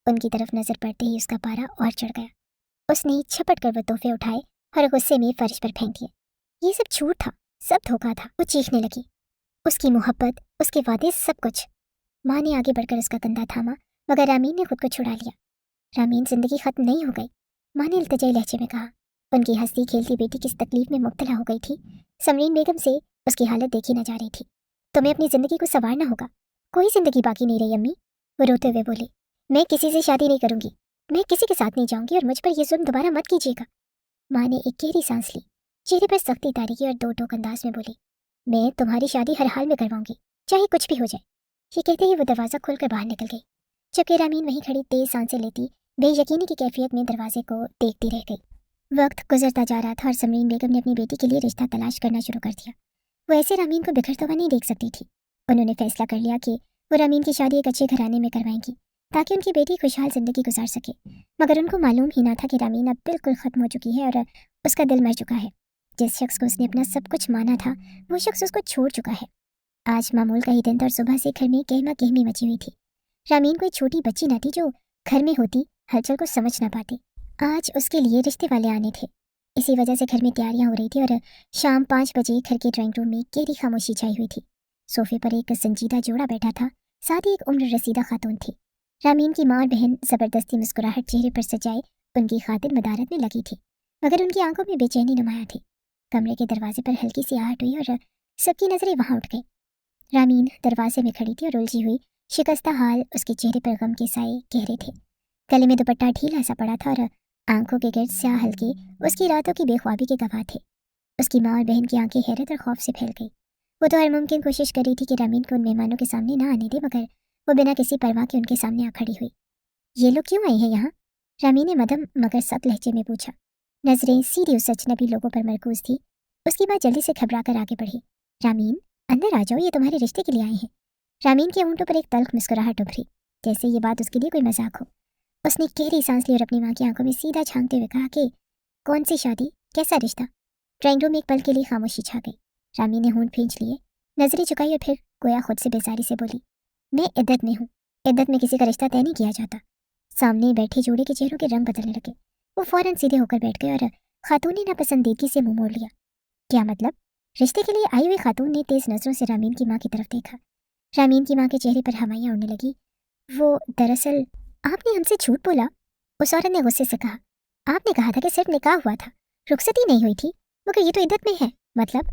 उनकी तरफ नजर पड़ते ही उसका पारा और चढ़ गया। उसने झपट कर वो तोहफे उठाए और गुस्से में फर्श पर फेंक दिए। ये सब झूठ था, सब धोखा था। वो चीखने लगी। उसकी मोहब्बत, उसके वादे, सब कुछ। माँ ने आगे बढ़कर उसका कंधा थामा, मगर रामीन ने खुद को छुड़ा लिया। रामीन, जिंदगी खत्म नहीं हो गई, माँ ने इल्तिजाई लहजे में कहा। उनकी हंसती खेलती बेटी किस तकलीफ में मुब्तला हो गई थी, समरीन बेगम से उसकी हालत देखी न जा रही थी। तुम्हें अपनी जिंदगी को संवारना होगा, कोई जिंदगी बाकी नहीं रही अम्मी। वो रोते हुए बोली, मैं किसी से शादी नहीं करूंगी, मैं किसी के साथ नहीं जाऊंगी और मुझ पर यह जुल्म दोबारा मत कीजिएगा। माँ ने एक गहरी सांस ली, चेहरे पर सख्ती तारी की और दो टोक अंदाज में बोली, मैं तुम्हारी शादी हर हाल में करवाऊंगी, चाहे कुछ भी हो जाए। ये कहते ही वो दरवाज़ा खोलकर बाहर निकल गई, जबकि रामीन वहीं खड़ी तेज सांसें लेती बेयकीनी की कैफियत में दरवाजे को देखती रह गई। वक्त गुजरता जा रहा था और समरीन बेगम ने अपनी बेटी के लिए रिश्ता तलाश करना शुरू कर दिया। वो ऐसे रामीन को बिखरता हुआ नहीं देख सकती थी। उन्होंने फैसला कर लिया कि वो रामीन की शादी एक अच्छे घराने में करवाएंगी ताकि उनकी बेटी खुशहाल जिंदगी गुजार सके। मगर उनको मालूम ही ना था कि रामीन अब बिल्कुल ख़त्म हो चुकी है और उसका दिल मर चुका है। जिस शख्स को उसने अपना सब कुछ माना था, वो शख्स उसको छोड़ चुका है। आज मामूल का ही दिन था और सुबह से घर में गहमा गहमी मची हुई थी। रामीन कोई छोटी बच्ची न थी जो घर में होती हलचल को समझ ना पाती। आज उसके लिए रिश्ते वाले आने थे, इसी वजह से घर में तैयारियां हो रही थी और शाम 5 बजे घर के ड्राइंग रूम में गहरी खामोशी छाई हुई थी। सोफे पर एक संजीदा जोड़ा बैठा था, साथ ही एक उम्र रसीदा खातून थी। रामीन की माँ और बहन जबरदस्ती मुस्कुराहट चेहरे पर सजाए उनकी खातिर मदारत में लगी थी, मगर उनकी आंखों में बेचैनी नुमाया थी। कमरे के दरवाजे पर हल्की सी आहट हुई और सबकी नजरें वहां उठ गई। रामीन दरवाजे में खड़ी थी और उलझी हुई शिकस्ता हाल उसके चेहरे पर गम के साए गहरे थे। गले में दुपट्टा ढीला सा पड़ा था और आंखों के गिर्द स्याह हल्के उसकी रातों की बेख्वाबी के गवाह थे। उसकी माँ और बहन की आंखें हैरत और खौफ से फैल गई। वो तो हर मुमकिन कोशिश कर रही थी कि रामीन को उन मेहमानों के सामने ना आने दे, मगर वो बिना किसी परवाह के उनके सामने आ खड़ी हुई। ये लोग क्यों आए हैं यहाँ? रामीन ने मध्यम मगर सख्त लहजे में पूछा। नजरें सीधी उस अजनबी लोगों पर मरकूज थी। उसकी बात जल्दी से घबरा कर आगे बढ़ी। रामीन, अंदर आ जाओ, ये तुम्हारे रिश्ते के लिए आए हैं। रामीन के होंठों पर एक तल्ख मुस्कुराहट उभरी, जैसे ये बात उसके लिए कोई मजाक हो। उसने गहरी सांस ली और अपनी माँ की आंखों में सीधा झांकते हुए कहा कि कौन सी शादी, कैसा रिश्ता? ड्राइंग रूम में एक पल के लिए खामोशी छा गई। रामीन ने होंठ भींच लिए, नजरें झुकाई और फिर गोया खुद से बेजारी से बोली, मैं इद्दत में हूँ। इद्दत में किसी का रिश्ता तय नहीं किया जाता। सामने बैठे जोड़े के चेहरों के रंग बदलने लगे। वो फौरन सीधे होकर बैठ गए और खातून ने नापसंदीदगी से मुंह मोड़ लिया। क्या मतलब? रिश्ते के लिए आई हुई खातून ने तेज नजरों से रामीन की माँ की तरफ देखा। रामीन की माँ के चेहरे पर हवाइयाँ उड़ने लगी। वो दरअसल, आपने हमसे झूठ बोला, उस औरत ने गुस्से से कहा। आपने कहा था कि सिर्फ निकाह हुआ था, रुखसती नहीं हुई थी, मगर ये तो इद्दत में है। मतलब?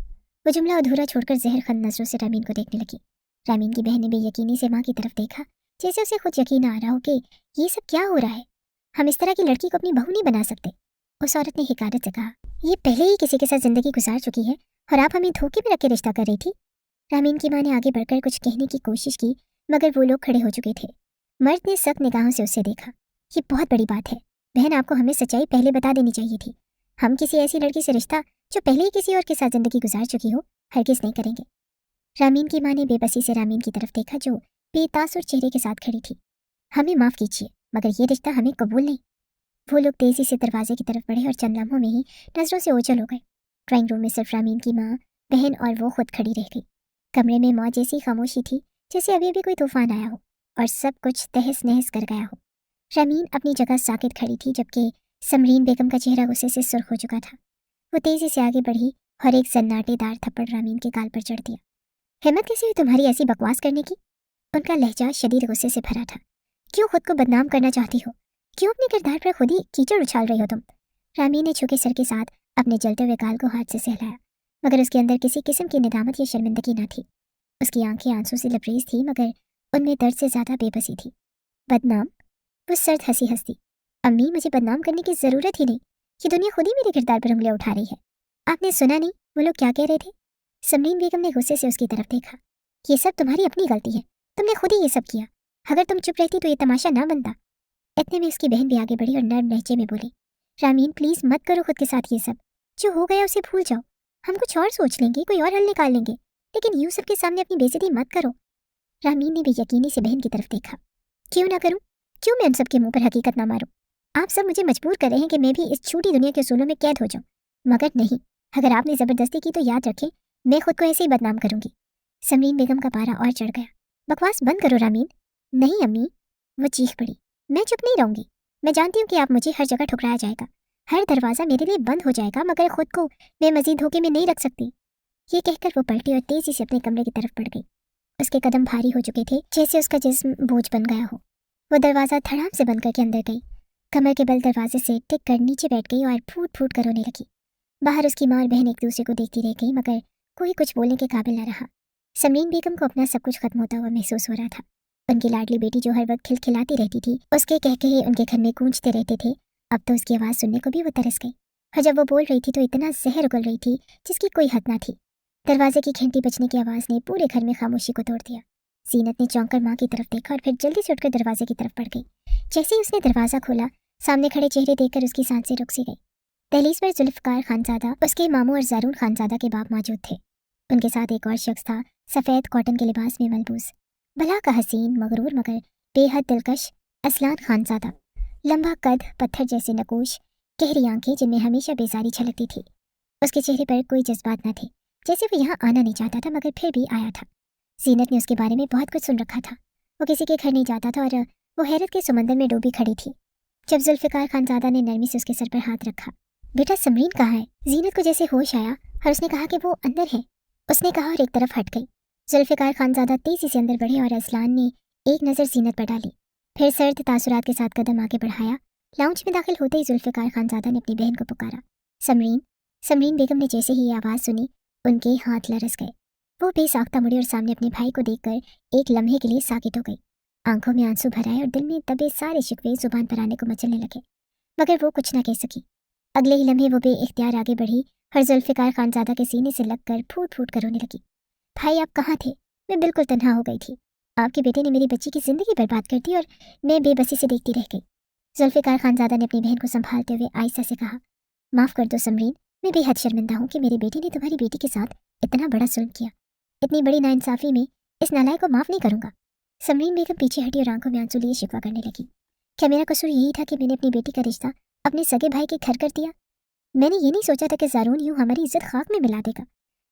वो जुमला अधूरा छोड़कर जहर खंद नजरों से रामीन को देखने लगी। रामीन की बहन ने बेयकीनी से माँ की तरफ देखा, जैसे उसे खुद यकीन आ रहा हो कि ये सब क्या हो रहा है। हम इस तरह की लड़की को अपनी बहू नहीं बना सकते, उस औरत ने हिकारत से कहा। ये पहले ही किसी के साथ जिंदगी गुजार चुकी है और आप हमें धोखे में रख के रिश्ता कर रही थी। रामीन की माँ ने आगे बढ़कर कुछ कहने की कोशिश की, मगर वो लोग खड़े हो चुके थे। मर्द ने सख्त निगाहों से उसे देखा। ये बहुत बड़ी बात है बहन, आपको हमें सच्चाई पहले बता देनी चाहिए थी। हम किसी ऐसी लड़की से रिश्ता जो पहले ही किसी और के साथ जिंदगी गुजार चुकी हो हरगिज़ नहीं करेंगे। रामीन की माँ ने बेबसी से रामीन की तरफ देखा जो बेतासुर चेहरे के साथ खड़ी थी। हमें माफ़ कीजिए, मगर ये रिश्ता हमें कबूल नहीं। वो लोग तेजी से दरवाजे की तरफ बढ़े और चंद लम्हों में ही नजरों से ओझल हो गए। ड्राइंग रूम में सिर्फ रामीन की माँ, बहन और वो खुद खड़ी रह गई। कमरे में मौत जैसी खामोशी थी, जैसे अभी अभी कोई तूफान आया हो और सब कुछ तहस नहस कर गया हो। रामीन अपनी जगह साकित खड़ी थी, जबकि समरीन बेगम का चेहरा गुस्से से सुर्ख हो चुका था। वो तेजी से आगे बढ़ी और एक सन्नाटेदार थप्पड़ रामीन के गाल पर चढ़ दिया। हिम्मत कैसे हुई तुम्हारी ऐसी बकवास करने की? उनका लहजा शदीद गुस्से से भरा था। क्यों खुद को बदनाम करना चाहती हो? क्यों अपने किरदार पर खुद ही कीचड़ उछाल रही हो तुम? रामीन ने झुके सर के साथ अपने जलते हुए गाल को हाथ से सहलाया, मगर उसके अंदर किसी किस्म की निदामत या शर्मिंदगी न थी। उसकी आंखें आंसू से लबरेज थी, मगर उनमें दर्द से ज्यादा बेबसी थी। बदनाम? वो सर्द हंसी हंसती। अम्मी, मुझे बदनाम करने की जरूरत ही नहीं। ये दुनिया खुद ही मेरे किरदार पर उंगलियां उठा रही है। आपने सुना नहीं वो लोग क्या कह रहे थे? समरीन बेगम ने गुस्से से उसकी तरफ देखा। ये सब तुम्हारी अपनी गलती है, तुमने खुद ही ये सब किया। अगर तुम चुप रहती तो ये तमाशा ना बनता। इतने में उसकी बहन भी आगे बढ़ी और नर्म लहजे में बोली, रामीन प्लीज मत करो खुद के साथ ये सब। जो हो गया उसे भूल जाओ। हम कुछ और सोच लेंगे, कोई और हल निकाल लेंगे, लेकिन यूं सबके सामने अपनी बेइज्जती मत करो। रामीन ने भी यकीनी से बहन की तरफ देखा। क्यों ना करूं? क्यों मैं उन सबके मुंह पर हकीकत ना मारूं? आप सब मुझे मजबूर कर रहे हैं कि मैं भी इस छोटी दुनिया के उसूलों में कैद हो जाऊं, मगर नहीं, अगर आपने जबरदस्ती की तो याद रखें, मैं खुद को ऐसे ही बदनाम करूंगी। समरीन बेगम का पारा और चढ़ गया। बकवास बंद करो रामीन। नहीं अम्मी, वो चीख पड़ी। मैं चुप नहीं रहूंगी। मैं जानती हूँ कि आप मुझे हर जगह ठुकराया जाएगा, हर दरवाजा मेरे लिए बंद हो जाएगा, मगर खुद को मैं मजीद धोखे में नहीं रख सकती। ये कहकर वो पलटी और तेजी से अपने कमरे की तरफ बढ़ गई। उसके कदम भारी हो चुके थे, जैसे उसका जिस्म बोझ बन गया हो। वो दरवाजा धड़ाम से बंद करके अंदर गई, कमर के बल दरवाजे से टिक कर नीचे बैठ गई और फूट फूट कर रोने लगी। बाहर उसकी माँ और बहन एक दूसरे को देखती रह गई, मगर कोई कुछ बोलने के काबिल न रहा। समरीन बेगम को अपना सब कुछ खत्म होता हुआ महसूस हो रहा था। उनकी लाडली बेटी जो हर वक्त खिलखिलाती रहती थी, उसके कहकहे उनके घर में गूंजते रहते थे, अब तो उसकी आवाज़ सुनने को भी वो तरस गई। और जब वो बोल रही थी तो इतना जहर उगल रही थी जिसकी कोई हद ना थी। दरवाजे की घंटी बजने की आवाज़ ने पूरे घर में खामोशी को तोड़ दिया। जीनत ने चौंक कर माँ की तरफ देखा और फिर जल्दी से उठकर दरवाजे की तरफ बढ़ गई। जैसे ही उसने दरवाज़ा खोला, सामने खड़े चेहरे देखकर उसकी सांसें रुक सी गई। दहलीज पर जुल्फकार खानजादा, उसके मामू और जारून खानजादा के बाप मौजूद थे। उनके साथ एक और शख्स था, सफ़ेद कॉटन के लिबास में मलबूस, भला का हसीन, मगरूर मगर बेहद दिलकश असलान खानजादा। लंबा कद, पत्थर जैसे नकूश, गहरी आंखें जिनमें हमेशा बेजारी झलकती थी। उसके चेहरे पर कोई जज्बात न थे, जैसे वो यहाँ आना नहीं चाहता था, मगर फिर भी आया था। जीनत ने उसके बारे में बहुत कुछ सुन रखा था। वो किसी के घर नहीं जाता था और वो हैरत के समंदर में डूबी खड़ी थी। जब जुल्फिकार खानजादा ने नरमी से उसके सर पर हाथ रखा, बेटा समरीन कहाँ है? जीनत को जैसे होश आया और उसने कहा कि वो अंदर है। उसने कहा और एक तरफ हट गई। जुल्फिकार खानजादा तेजी से अंदर बढ़े और असलान ने एक नज़र जीनत पर डाली, फिर सर्द तासुरात के साथ कदम आगे बढ़ाया। लाउंज में दाखिल होते ही जुल्फिकार खानजादा ने अपनी बहन को पुकारा, समरीन। समरीन बेगम ने जैसे ही ये आवाज़ सुनी, उनके हाथ लरस गए। वो बेसाख्ता मुड़ी और सामने अपने भाई को देखकर एक लम्हे के लिए साकित हो गई। आंखों में आंसू भर आए और दिल में दबे सारे शिकवे जुबान पर आने को मचलने लगे, मगर वो कुछ न कह सकी। अगले ही लम्हे वो बेइख्तियार आगे बढ़ी और जुल्फिकार खानजादा के सीने से लगकर फूट फूट कर रोने लगी। भाई आप कहाँ थे? मैं बिल्कुल तन्हा हो गई थी। आपके बेटे ने मेरी बच्ची की जिंदगी बर्बाद कर दी और मैं बेबसी से देखती रह गई। जुल्फिकार खानजादा ने अपनी बहन को संभालते हुए आहिस्ता से कहा, माफ़ कर दो समरीन, मैं बेहद शर्मिंदा हूँ कि मेरे बेटे ने तुम्हारी बेटी के साथ इतना बड़ा जुल्म किया। इतनी बड़ी नाइंसाफ़ी में इस नालायक को माफ़ नहीं करूँगा। समरीन बेगम पीछे हटी और आंखों में आंसू लिए शिकवा करने लगी। क्या मेरा कसूर यही था कि मैंने अपनी बेटी का रिश्ता अपने सगे भाई के घर कर दिया? मैंने ये नहीं सोचा था कि ज़ारून यूँ हमारी इज्जत खाक में मिला देगा।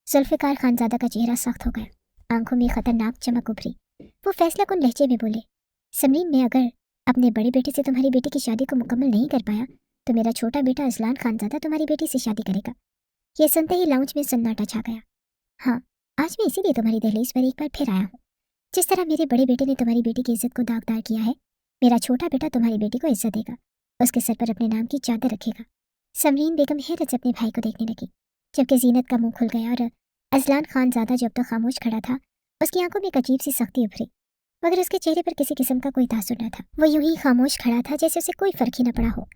जुल्फिकार खानजादा का चेहरा सख्त हो गया, आंखों में खतरनाक चमक उभरी। वो फैसला कुन लहजे में बोले, समरीन, मैं अगर अपने बड़े बेटे से तुम्हारी बेटी की शादी को मुकम्मल नहीं कर पाया तो मेरा छोटा बेटा असलान खानजादा तुम्हारी बेटी से शादी करेगा। ये सुनते ही लाउंज में सन्नाटा छा गया। हाँ, आज मैं इसीलिए तुम्हारी दहलीज पर एक बार फिर आया हूँ। जिस तरह मेरे बड़े बेटे ने तुम्हारी बेटी की इज्जत को दागदार किया है, मेरा छोटा बेटा तुम्हारी बेटी को इज्जत देगा, उसके सर पर अपने नाम की चादर रखेगा। समरीन बेगम हैरत से अपने भाई को देखने लगी, जबकि जीनत का मुंह खुल गया और असलान खानजादा जो अब तक खामोश खड़ा था, उसकी आंखों में एक अजीब सी सख्ती उभरी, मगर उसके चेहरे पर किसी किस्म का कोई तासुर न था। वो यूं ही खामोश खड़ा था जैसे उसे कोई फर्क ही न पड़ा हो।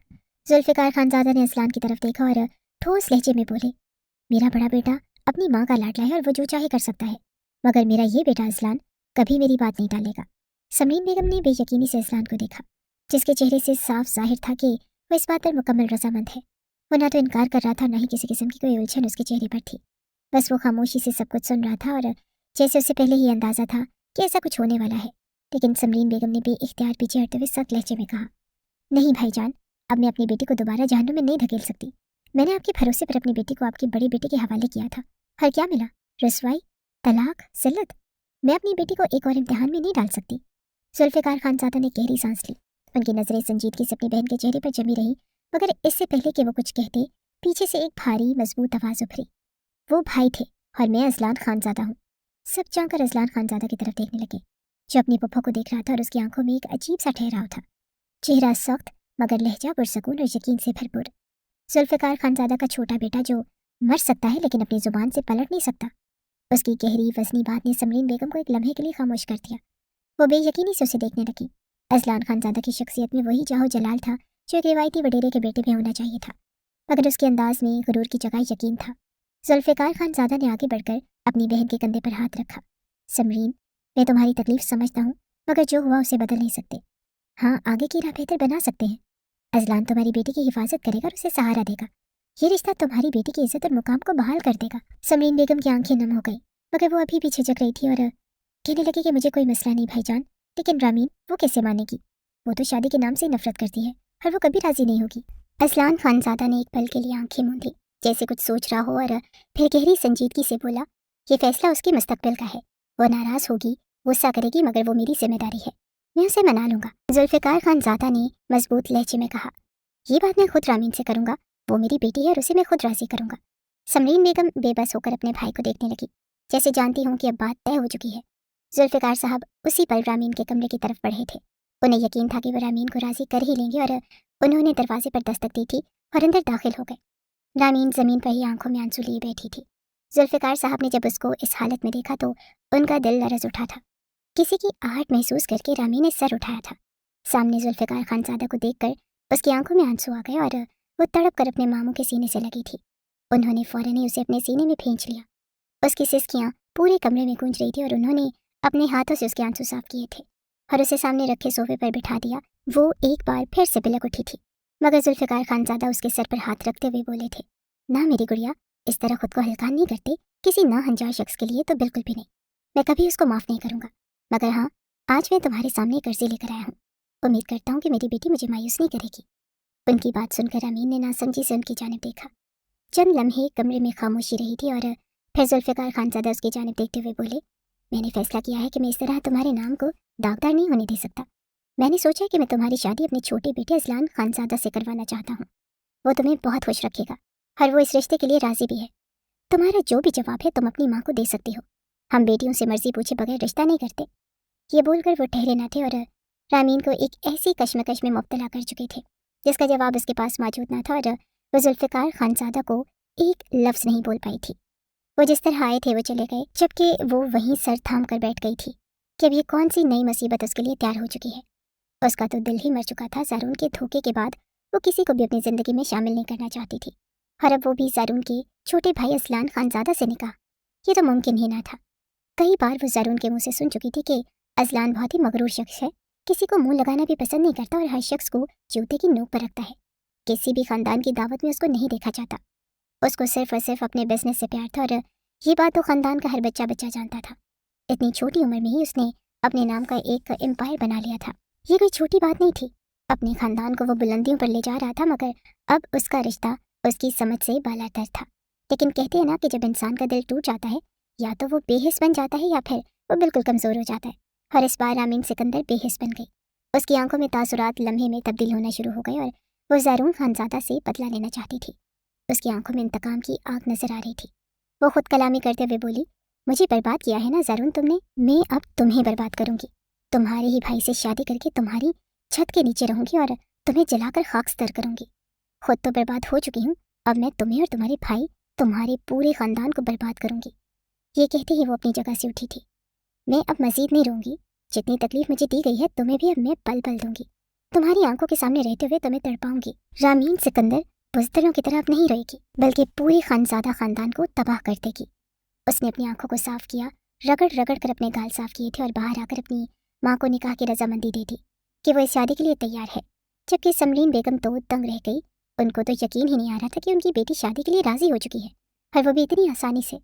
जुल्फिकार खानजादा ने असलान की तरफ देखा और ठोस लहजे में बोले, मेरा बड़ा बेटा अपनी माँ का लाडला है और वो जो चाहे कर सकता है, मगर मेरा ये बेटा असलान कभी मेरी बात नहीं टालेगा। समरीन बेगम ने बेयकीनी से असलान को देखा, जिसके चेहरे से साफ जाहिर था कि वो इस बात पर मुकम्मल रजामंद है। वो ना तो इनकार कर रहा था, ना ही किसी किस्म की कोई उलझन उसके चेहरे पर थी। बस वो खामोशी से सब कुछ सुन रहा था और जैसे उसे पहले ही अंदाजा था कि ऐसा कुछ होने वाला है। लेकिन समरीन बेगम ने बेइख्तियार पीछे हटते हुए सख्त लहजे में कहा, नहीं भाईजान, अब मैं अपनी बेटी को दोबारा जहन्नुम में नहीं धकेल सकती। میں نے आपके भरोसे पर अपनी बेटी को आपकी बड़ी बेटी के हवाले किया था, और क्या मिला? रुसवाई, तलाक, जिल्लत। मैं अपनी बेटी को एक और इम्तिहान में नहीं डाल सकती। जुल्फ़िकार खानज़ादा ने गहरी सांस ली। उनकी नज़रें संजीदगी से अपनी बहन के चेहरे पर जमी रही, मगर इससे पहले कि वो कुछ कहते, पीछे से एक भारी मजबूत आवाज़ उभरी। वो भाई थे और मैं अजलान खानज़ादा हूँ। सब जानकर अजलान खानज़ादा की तरफ देखने लगे, जो अपनी पुप्पो को देख रहा था, और उसकी आंखों में एक अजीब सा ठहराव था। चेहरा सख्त मगर लहजा पुरसकून और यकीन से भरपूर। जुल्फ़िकार खानज़ादा का छोटा बेटा जो मर सकता है लेकिन अपनी ज़ुबान से पलट नहीं सकता। उसकी गहरी वज़नी बात ने समरीन बेगम को एक लम्हे के लिए खामोश कर दिया। वो बेयकीनी से उसे देखने लगी। अजलान खानज़ादा की शख्सियत में वही जाहो जलाल था जो एक रिवायती वडेरे के बेटे में होना चाहिए था, मगर उसके अंदाज में गुरूर की जगह यकीन था। जुल्फ़िकार खानज़ादा ने आगे बढ़कर अपनी बहन के कंधे पर हाथ रखा। समरीन, मैं तुम्हारी तकलीफ समझता हूँ, मगर जो हुआ उसे बदल नहीं सकते। हाँ, आगे की राह बेहतर बना सकते हैं। अजलान तुम्हारी बेटी की हिफाजत करेगा और उसे सहारा देगा। ये रिश्ता तुम्हारी बेटी की इज्जत और मुकाम को बहाल कर देगा। समरीन बेगम की आंखें नम हो गई, मगर वो अभी भी झिझक रही थी और कहने लगी कि मुझे कोई मसला नहीं भाईजान, लेकिन रामीन वो कैसे मानेगी? वो तो शादी के नाम से ही नफरत करती है और वो कभी राजी नहीं होगी। अजलान खानज़ादा ने एक पल के लिए आंखें मूंदी, जैसे कुछ सोच रहा हो, और फिर गहरी संजीदगी से बोला, ये फैसला उसके मुस्तकबिल का है। वो नाराज होगी, गुस्सा करेगी, मगर वो मेरी जिम्मेदारी है। मैं उसे मना लूंगा। जुल्फ़िकार खानज़ादा ने मजबूत लहजे में कहा, ये बात मैं खुद रामीन से करूंगा। वो मेरी बेटी है और उसे मैं खुद राजी करूंगा। समरीन बेगम बेबस होकर अपने भाई को देखने लगी, जैसे जानती हूँ कि अब बात तय हो चुकी है। जुल्फ़िकार साहब उसी पल रामीन के कमरे की तरफ बढ़े थे। उन्हें यकीन था कि वो रामीन को राजी कर ही लेंगे, और उन्होंने दरवाजे पर दस्तक दी थी और अंदर दाखिल हो गए। रामीन जमीन पर ही आंखों में आंसू लिए बैठी थी। जुल्फ़िकार साहब ने जब उसको इस हालत में देखा तो उनका दिल लरज़ उठा था। किसी की आहट महसूस करके रामीन ने सर उठाया था। सामने जुल्फ़िकार खानज़ादा को देखकर उसकी आंखों में आंसू आ गए और वो तड़प कर अपने मामू के सीने से लगी थी। उन्होंने फौरन ही उसे अपने सीने में खींच लिया। उसकी सिसकियाँ पूरे कमरे में गूंज रही थी और उन्होंने अपने हाथों से उसके आंसू साफ किए थे और उसे सामने रखे सोफे पर बिठा दिया। वो एक बार फिर से बिलक उठी थी, मगर जुल्फ़िकार खानज़ादा उसके सर पर हाथ रखते हुए बोले थे, ना मेरी गुड़िया, इस तरह खुद को हल्का नहीं करते किसी ना अनजान शख्स के लिए, तो बिल्कुल भी नहीं। मैं कभी उसको माफ़ नहीं करूँगा, मगर हाँ, आज मैं तुम्हारे सामने कर्जे लेकर आया हूँ। उम्मीद करता हूँ कि मेरी बेटी मुझे मायूस नहीं करेगी। उनकी बात सुनकर अमीन ने नासमझी से उनकी जानिब देखा। चंद लम्हे कमरे में खामोशी रही थी और फिर जुल्फ़िकार खानज़ादा उसकी जानिब देखते हुए बोले, मैंने फैसला किया है कि मैं इस तरह तुम्हारे नाम को दागदार नहीं होने दे सकता। मैंने सोचा कि मैं तुम्हारी शादी अपने छोटे बेटे अजलान खानज़ादा से करवाना चाहता हूँ। वो तुम्हें बहुत खुश रखेगा और वो इस रिश्ते के लिए राज़ी भी है। तुम्हारा जो भी जवाब है तुम अपनी माँ को दे सकती हो। हम बेटियों से मर्जी पूछे बगैर रिश्ता नहीं करते। ये बोलकर वो ठहरे न थे और रामीन को एक ऐसी कश्मकश में मुब्तला कर चुके थे जिसका जवाब उसके पास मौजूद न था, और वो जुल्फ़िकार खानज़ादा को एक लफ्ज़ नहीं बोल पाई थी। वो जिस तरह आए थे वो चले गए, जबकि वो वहीं सर थाम कर बैठ गई थी कि अब ये कौन सी नई मुसीबत उसके लिए तैयार हो चुकी है। उसका तो दिल ही मर चुका था। ज़ारून के धोखे के बाद वो किसी को भी अपनी ज़िंदगी में शामिल नहीं करना चाहती थी, और अब वो भी ज़ारून के छोटे भाई अजलान खानज़ादा से निकाह। ये तो मुमकिन ही ना था। कई बार वो ज़ारून के मुँह से सुन चुकी थी कि अजलान बहुत ही मगरूर शख्स है, किसी को मुंह लगाना भी पसंद नहीं करता और हर शख्स को जूते की नोक पर रखता है। किसी भी खानदान की दावत में उसको नहीं देखा जाता। उसको सिर्फ और सिर्फ अपने बिजनेस से प्यार था, और ये बात तो खानदान का हर बच्चा जानता था। इतनी छोटी उम्र में ही उसने अपने नाम का एक एम्पायर बना लिया था। ये कोई छोटी बात नहीं थी। अपने खानदान को वो बुलंदियों पर ले जा रहा था, मगर अब उसका रिश्ता उसकी समझ से बालातर था। लेकिन कहते हैं ना कि जब इंसान का दिल टूट जाता है, या तो वो बेहिस बन जाता है या फिर वो बिल्कुल कमज़ोर हो जाता है। और इस बार रामीन सिकंदर बेहिस बन गई। उसकी आंखों में तासुरात लम्हे में तब्दील होना शुरू हो गए और वो ज़ारून खानज़ादा से बदला लेना चाहती थी। उसकी आंखों में इंतकाम की आग नजर आ रही थी। वो खुद कलामी करते हुए बोली, मुझे बर्बाद किया है ना ज़ारून तुमने, मैं अब तुम्हें बर्बाद करूंगी। तुम्हारे ही भाई से शादी करके तुम्हारी छत के नीचे रहूंगी और तुम्हें जलाकर खाकस्तर करूंगी। खुद तो बर्बाद हो चुकी हूँ, अब मैं तुम्हें और तुम्हारे भाई, तुम्हारे पूरे खानदान को बर्बाद करूंगी। ये कहते ही वो अपनी जगह से उठी थी। मैं अब मजीद नहीं रहूंगी। जितनी तकलीफ मुझे दी गई है तुम्हें भी अब मैं पल पल दूंगी। तुम्हारी आंखों के सामने रहते हुए तुम्हें तड़पाऊंगी। रामीन सिकंदर बुज़दिलों की तरह अब नहीं रहेगी, बल्कि पूरे खानज़ादा खानदान को तबाह कर देगी। उसने अपनी आंखों को साफ किया, रगड़ रगड़ कर अपने गाल साफ किए थे और बाहर आकर अपनी माँ को निकाह की रजामंदी दे दी कि वो इस शादी के लिए तैयार है। जबकि समरीन बेगम तो दंग रह गई। उनको तो यकीन ही नहीं आ रहा था कि उनकी बेटी शादी के लिए राजी हो चुकी है, और वो भी इतनी आसानी से।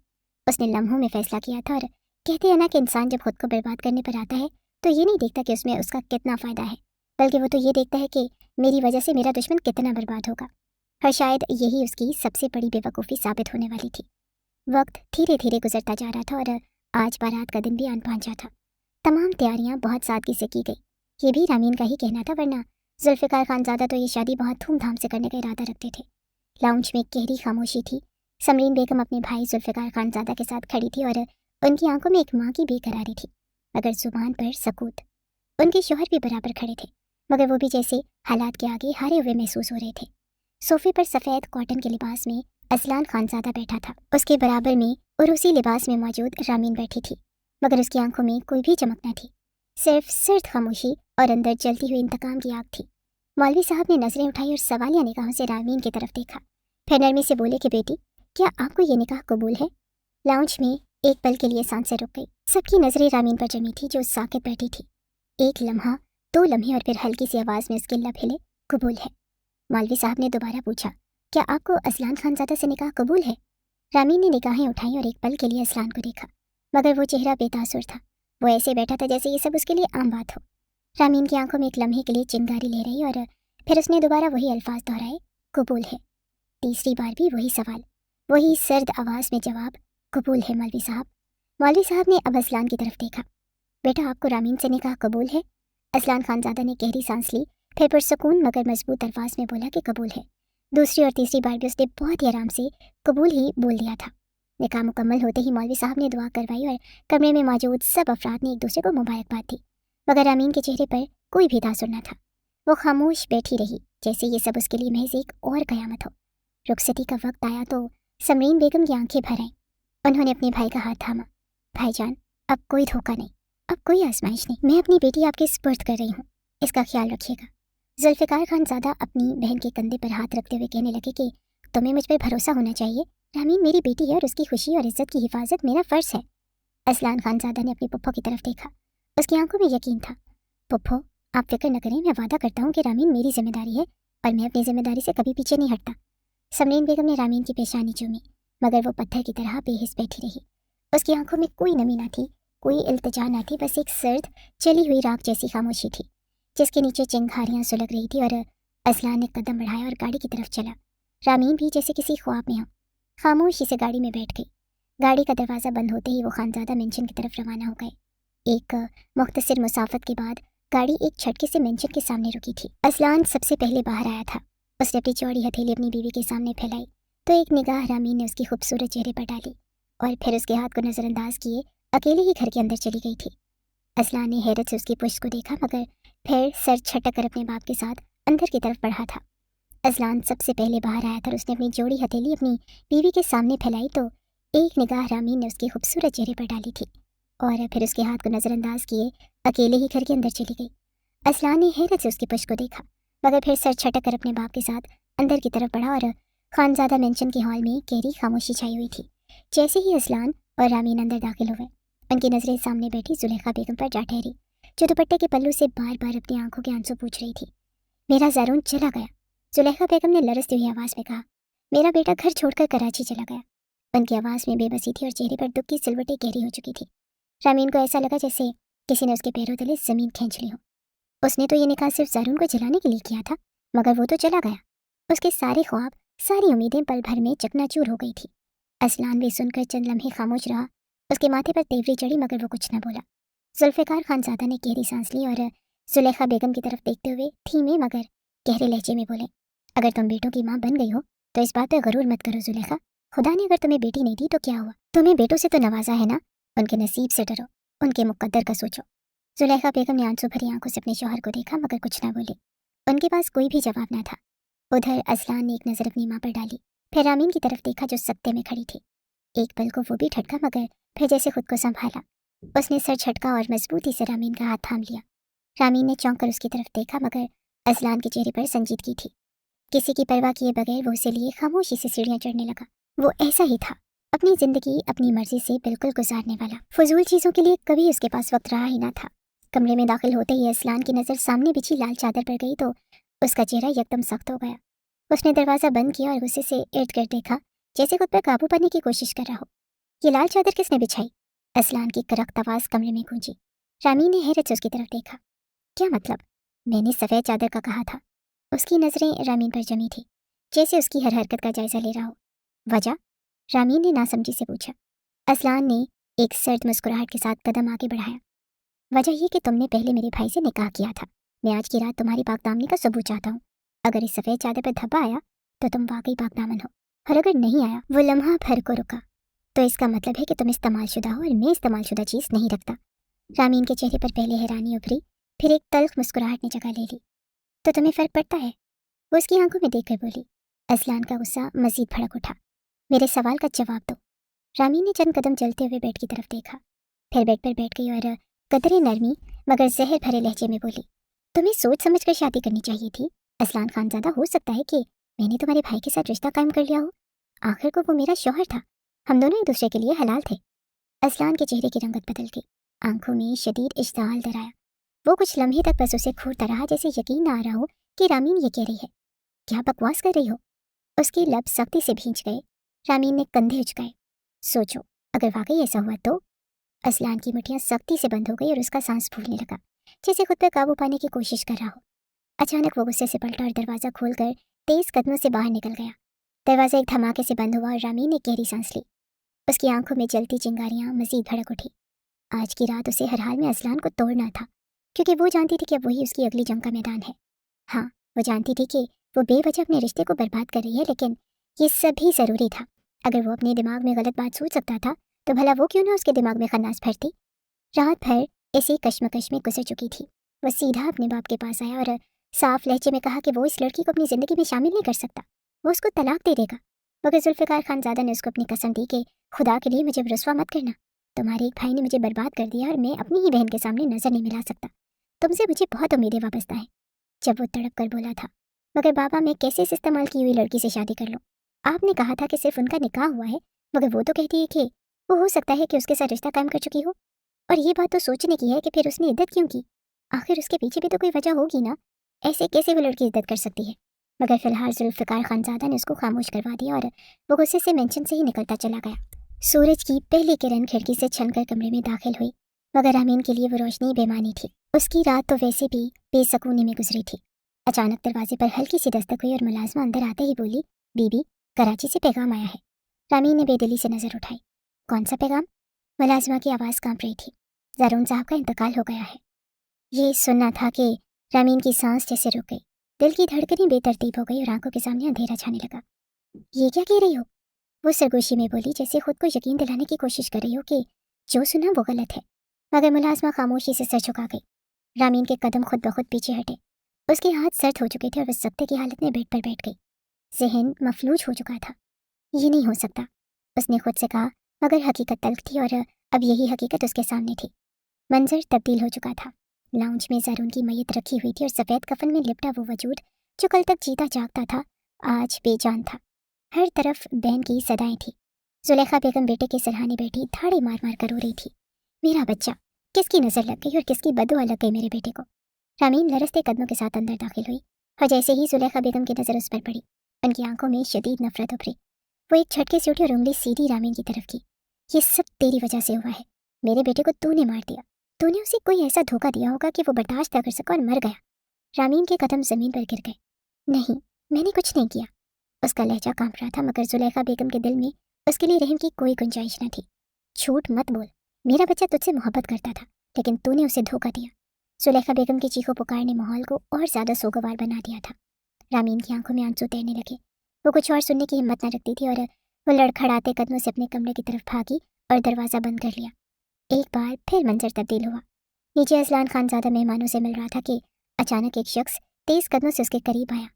उसने लम्हों में फैसला किया था, और कहते हैं ना कि इंसान जब खुद को बर्बाद करने पर आता है तो ये नहीं देखता कि उसमें उसका कितना फ़ायदा है, बल्कि वो तो ये देखता है कि मेरी वजह से मेरा दुश्मन कितना बर्बाद होगा। और शायद यही उसकी सबसे बड़ी बेवकूफ़ी साबित होने वाली थी। वक्त धीरे धीरे गुजरता जा रहा था और आज बारात का दिन भी आन पहुंचा था। तमाम तैयारियां बहुत सादगी से की गई। ये भी रामीन का ही कहना था, वरना जुल्फ़िकार खानज़ादा तो ये शादी बहुत धूमधाम से करने का इरादा रखते थे। लाउंज में गहरी खामोशी थी। समरीन बेगम अपने भाई जुल्फ़िकार खानज़ादा के साथ खड़ी थी और उनकी आंखों में एक माँ की बेकरारी थी, मगर जुबान पर सकूत। उनके शौहर भी बराबर खड़े थे, मगर वो भी जैसे हालात के आगे हारे हुए महसूस हो रहे थे। सोफे पर सफ़ेद कॉटन के लिबास में असलान खानज़ादा बैठा था। उसके बराबर में उरूसी लिबास में मौजूद रामीन बैठी थी, मगर उसकी आंखों में कोई भी चमक न थी, सिर्फ सर्द खामोशी और अंदर जलती हुई इंतकाम की आग थी। मौलवी साहब ने नजरें उठाई और सवालिया निगाहों से रामीन की तरफ देखा। फिर नरमी से बोले कि बेटी, क्या आपको ये निकाह कबूल है? लाउंज में एक पल के लिए सांसें रुक गई। सबकी नजरें रामीन पर जमी थी, जो साकित बैठी थी। एक लम्हा, 2 लम्हे और फिर हल्की सी आवाज में उसके लब हिले, कबूल है। मौलवी साहब ने दोबारा पूछा, क्या आपको असलान खानज़ादा से निकाह कबूल है? रामीन ने निगाहें उठाई और एक पल के लिए असलान को देखा, मगर वो चेहरा बेतासुर था। वो ऐसे बैठा था जैसे ये सब उसके लिए आम बात हो। रामीन की आंखों में एक लम्हे के लिए चिंगारी ले रही और फिर उसने दोबारा वही अल्फाज दोहराए, कबूल है। तीसरी बार भी वही सवाल, वही सर्द आवाज में जवाब, कबूल है मौलवी साहब। मौलवी साहब ने अब असलान की तरफ देखा। बेटा, आपको रामीन से निकाह कबूल है? असलान खानज़ादा ने गहरी सांस ली, फिर पुरसकून मगर मजबूत अल्फाज में बोला कि कबूल है। दूसरी और तीसरी बार भी उसने बहुत ही आराम से कबूल ही बोल दिया था। निकाह मुकम्मल होते ही मौलवी साहब ने दुआ करवाई और कमरे में मौजूद सब अफराद ने एक दूसरे को मुबारकबाद दी, मगर रामीन के चेहरे पर कोई भी तासुर न था। वो खामोश बैठी रही, जैसे ये सब उसके लिए महज एक और कयामत हो। रुखसती का वक्त आया तो समरीन बेगम की आंखें भर आईं। उन्होंने अपने भाई का हाथ थामा। भाईजान, अब कोई धोखा नहीं, अब कोई आजमाइश नहीं। मैं अपनी बेटी आपके सुपुर्द कर रही हूँ, इसका ख्याल रखिएगा। जुल्फ़िकार खानज़ादा अपनी बहन के कंधे पर हाथ रखते हुए कहने लगे कि तुम्हें मुझ पर भरोसा होना चाहिए। रामीन मेरी बेटी है और उसकी खुशी और इज्जत की हिफाजत मेरा फ़र्ज़ है। असलान खानज़ादा ने अपनी पुप्पो की तरफ देखा। उसकी आंखों में यकीन था। पुप्पो, आप फिक्र न करें, मैं वादा करता हूँ कि रामीन मेरी जिम्मेदारी है और मैं अपनी जिम्मेदारी से कभी पीछे नहीं हटता। समरीन बेगम ने रामीन की पेशानी चूमी, मगर वो पत्थर की तरह बेहिस बैठी रही। उसकी आंखों में कोई नमी न थी, कोई इल्तिजा न थी, बस एक सर्द चली हुई राख जैसी खामोशी थी, जिसके नीचे चिंगारियां सुलग रही थी। और असलान ने कदम बढ़ाया और गाड़ी की तरफ चला। रामीन भी जैसे किसी ख्वाब में हो, खामोशी से गाड़ी में बैठ गई। गाड़ी का दरवाज़ा बंद होते ही वो खानज़ादा मेंशन की तरफ रवाना हो गए। एक मुख्तसर मुसाफत के बाद गाड़ी एक झटके से मेंशन के सामने रुकी थी। असलान सबसे पहले बाहर आया था। उसने अपनी चौड़ी हथेली अपनी बीवी के सामने फैलाई तो एक निगाह रामीन ने उसकी खूबसूरत चेहरे पर डाली और फिर उसके हाथ को नज़रअंदाज किए अकेले ही घर के अंदर चली गई थी। असलान ने हैरत से उसकी पुश्त को देखा, मगर फिर सर छटक कर अपने बाप के साथ अंदर की तरफ बढ़ा था। असलान सबसे पहले बाहर आया था और उसने अपनी जोड़ी हथेली अपनी बीवी के सामने फैलाई तो एक निगाह रामीन ने उसके खूबसूरत चेहरे पर डाली थी और फिर उसके हाथ को नज़रअंदाज किए अकेले ही घर के अंदर चली गई। असलान ने हैरत से उसकी पुश्त को देखा, मगर फिर सर छटक कर अपने बाप के साथ अंदर की तरफ बढ़ा और खानज़ादा मेंशन के हॉल में गहरी खामोशी छाई हुई थी। जैसे ही असलान और रामीन अंदर दाखिल हुए, उनकी नज़रें सामने बैठी जुलेखा बेगम पर जा ठहरी, जो दुपट्टे के पल्लू से बार बार अपनी आंखों के आंसू पूछ रही थी। मेरा ज़ारून चला गया, जुलेखा बेगम ने लरसती हुई आवाज़ में कहा। मेरा बेटा घर छोड़कर कराची चला गया। उनकी आवाज़ में बेबसी थी और चेहरे पर दुख की सिलवटें गहरी हो चुकी थी। रामीन को ऐसा लगा जैसे किसी ने उसके पैरों तले ज़मीन खींच ली हो। उसने तो ये निकाह सिर्फ ज़ारून को जलाने के लिए किया था, मगर वो तो चला गया। उसके सारे ख्वाब, सारी उम्मीदें पल भर में चकनाचूर हो गई थी। असलान भी सुनकर चंद लम्हे खामोश रहा। उसके माथे पर तेवरी चढ़ी, मगर वो कुछ न बोला। जुल्फ़िकार खानज़ादा ने गहरी सांस ली और जुलेखा बेगम की तरफ देखते हुए धीमे मगर गहरे लहजे में बोले, अगर तुम बेटों की माँ बन गई हो तो इस बात पर गरूर मत करो जुलेखा। खुदा ने अगर तुम्हें बेटी नहीं दी तो क्या हुआ? तुम्हें बेटों से तो नवाजा है ना। उनके नसीब से डरो, उनके मुकद्दर का सोचो। जुलेखा बेगम ने आंसू भरी आंखों से अपने शौहर को देखा, मगर कुछ न बोली। उनके पास कोई भी जवाब न था। उधर असलान ने एक नज़र अपनी माँ पर डाली, फिर रामीन की तरफ देखा जो सत्ते में खड़ी थी। एक पल को वो भी ठटका, मगर फिर जैसे खुद को संभाला, उसने सर झटका और मजबूती से रामीन का हाथ थाम लिया। रामीन ने चौंक कर उसकी तरफ देखा, मगर असलान के चेहरे पर संजीदगी थी। किसी की परवाह किए बगैर वो उसे लिए खामोशी से सीढ़ियां चढ़ने लगा। वो ऐसा ही था, अपनी जिंदगी अपनी मर्जी से बिल्कुल गुजारने वाला। फजूल चीज़ों के लिए कभी उसके पास वक्त रहा ही ना था। कमरे में दाखिल होते ही असलान की नज़र सामने बिछी लाल चादर पर गई तो उसका चेहरा एकदम सख्त हो गया। उसने दरवाज़ा बंद किया और गुस्से से इर्द गिर्द देखा, जैसे खुद पर काबू पाने की कोशिश कर रहा हो। ये लाल चादर किसने बिछाई? असलान की करख्त आवाज़ कमरे में गूंजी। रामीन ने हैरत से उसकी तरफ देखा। क्या मतलब? मैंने सफ़ेद चादर का कहा था। उसकी नज़रें रामीन पर जमी थी। जैसे उसकी हर हरकत का जायजा ले रहा हो। वजह? रामीन ने नासमझी से पूछा। असलान ने एक सर्द मुस्कुराहट के साथ कदम आगे बढ़ाया। वजह ये कि तुमने पहले मेरे भाई से निकाह किया था। मैं आज की रात तुम्हारी पाकदामनी का सबूत चाहता हूँ। अगर इस सफ़ेद चादर पर धब्बा आया तो तुम वाकई पाकदामन हो, और अगर नहीं आया, वो लम्हा भर को रुका, तो इसका मतलब है कि तुम इस्तेमालशुदा हो और मैं इस्तेमालशुदा चीज़ नहीं रखता। रामीन के चेहरे पर पहले हैरानी उभरी, फिर एक तल्ख मुस्कुराहट ने जगह ले ली। तो तुम्हें फ़र्क पड़ता है? वो उसकी आंखों में देखकर बोली। असलान का गुस्सा मजीद भड़क उठा। मेरे सवाल का जवाब दो। रामीन ने चंद कदम चलते हुए बेड की तरफ देखा, फिर बेड पर बैठ गई और कदरे नरमी मगर जहर भरे लहजे में बोली, तुम्हें सोच समझ कर शादी करनी चाहिए थी। असलान खानज़ादा, हो सकता है कि मैंने तुम्हारे भाई के साथ रिश्ता कायम कर लिया हो। आखिर को वो मेरा शौहर था, हम दोनों एक दूसरे के लिए हलाल थे। असलान के चेहरे की रंगत बदल गई, आंखों में शदीद इश्ताल दराया। वो कुछ लम्हे तक बस उसे घूरता रहा, जैसे यकीन ना आ रहा हो कि रामीन ये कह रही है। क्या बकवास कर रही हो? उसके लब सख्ती से भींच गए। रामीन ने कंधे उचकाए। सोचो, अगर वाकई ऐसा हुआ तो? असलान की मुठ्ठियां सख्ती से बंद हो गई और उसका सांस फूलने लगा, जैसे खुद पर काबू पाने की कोशिश कर रहा हो। अचानक वो गुस्से से पलटा और दरवाज़ा खोलकर तेज कदमों से बाहर निकल गया। दरवाज़ा एक धमाके से बंद हुआ और रामीन ने गहरी सांस ली। उसकी आंखों में जलती चिंगारियां मजीद भड़क उठी। आज की रात उसे हर हाल में असलान को तोड़ना था, क्योंकि वो जानती थी कि अब वही उसकी अगली जंग का मैदान है। हाँ, वो जानती थी कि वो बेवजह अपने रिश्ते को बर्बाद कर रही है, लेकिन ये सभी ज़रूरी था। अगर वो अपने दिमाग में गलत बात सोच सकता था तो भला वो क्यों ना उसके दिमाग में खन्नास भरती। रात भर इसी कश्मकश में गुजर चुकी थी। वो सीधा अपने बाप के पास आया और साफ लहजे में कहा कि वो इस लड़की को अपनी ज़िंदगी में शामिल नहीं कर सकता, वो उसको तलाक दे देगा। मगर जुल्फ़िकार खानज़ादा ने उसको अपनी कसम दी कि खुदा के लिए मुझे रुस्वा मत करना। तुम्हारे एक भाई ने मुझे बर्बाद कर दिया और मैं अपनी ही बहन के सामने नज़र नहीं मिला सकता। तुमसे मुझे बहुत उम्मीदें वाबस्ता हैं। जब वो तड़प कर बोला था, मगर बाबा मैं कैसे इस इस्तेमाल की हुई लड़की से शादी कर लूँ? आपने कहा था कि सिर्फ उनका निकाह हुआ है, मगर वो तो कहती है कि वो हो सकता है कि उसके साथ रिश्ता कायम कर चुकी हो। और ये बात तो सोचने की है कि फिर उसने इद्दत क्यों की? आखिर उसके पीछे भी तो कोई वजह होगी ना। ऐसे कैसे वो लड़की इद्दत कर सकती है? मगर फिलहाल जुल्फ़िकार खानज़ादा ने उसको खामोश करवा दिया और वो गुस्से से मेंशन से ही निकलता चला गया। सूरज की पहली किरण खिड़की से छनकर कमरे में दाखिल हुई, मगर अमीन के लिए वो रोशनी बेमानी थी। उसकी रात तो वैसे भी बेसकूनी में गुजरी थी। अचानक दरवाजे पर हल्की सी दस्तक हुई और मुलाजमा अंदर आते ही बोली, बीबी, कराची से पैगाम आया है। रामीन ने बेदिली से नजर उठाई। कौन सा पैगाम? मुलाजमा की आवाज़ कांप रही थी। ज़रून साहब का इंतकाल हो गया है। ये सुनना था कि रामीन की सांस जैसे रुक गई, दिल की धड़कनें बेतरतीब हो गई और आंखों के सामने अंधेरा छाने लगा। ये क्या कह रही हो? वो सरगोशी में बोली, जैसे खुद को यकीन दिलाने की कोशिश कर रही हो कि जो सुना वो गलत है। मगर मुलाजमा खामोशी से सर झुका गई। रामीन के कदम खुद ब खुद पीछे हटे। उसके हाथ सर्द हो चुके थे और वह सख्ते की हालत में बेड पर बैठ गई। जहन मफलूज हो चुका था। ये नहीं हो सकता, उसने खुद से कहा, मगर हकीकत तल्ख थी और अब यही हकीकत उसके सामने थी। मंजर तब्दील हो चुका था। लाउंज में ज़रून की मैयत रखी हुई थी और सफ़ेद कफन में लिपटा वो वजूद जो कल तक जीता जागता था, आज बेजान था। हर तरफ बहन की सदाएं थी। जुलेखा बेगम बेटे के सरहाने बैठी धाड़े मार मार कर रो रही थी। मेरा बच्चा, किसकी नज़र लग गई और किसकी बदुआ लग गई मेरे बेटे को। रामीन लरसते कदमों के साथ अंदर दाखिल हुई और जैसे ही जुलेखा बेगम की नज़र उस पर पड़ी, उनकी आंखों में शदीद नफरत उभरी। वो एक झटके से उठी और उंगली सीधी रामीन की तरफ की। ये सब तेरी वजह से हुआ है। मेरे बेटे को तूने मार दिया। तूने उसे कोई ऐसा धोखा दिया होगा कि वो बर्दाश्त न कर सका और मर गया। रामीन के कदम जमीन पर गिर गए। नहीं, मैंने कुछ नहीं किया। उसका लहजा कांप रहा था, मगर जुलेखा बेगम के दिल में उसके लिए रहम की कोई गुंजाइश न थी। झूठ मत बोल, मेरा बच्चा तुझसे मोहब्बत करता था, लेकिन तूने उसे धोखा दिया। जुलेखा बेगम की चीखों पुकार ने माहौल को और ज्यादा सोगवार बना दिया था। रामीन की आंखों में आंसू तैरने लगे। वो कुछ और सुनने की हिम्मत न रखती थी और वो लड़खड़ाते कदमों से अपने कमरे की तरफ भागी और दरवाज़ा बंद कर लिया। एक बार फिर मंजर तब्दील हुआ। नीचे असलान खानज़ादा मेहमानों से मिल रहा था कि अचानक एक शख्स तेज कदमों से उसके करीब आया।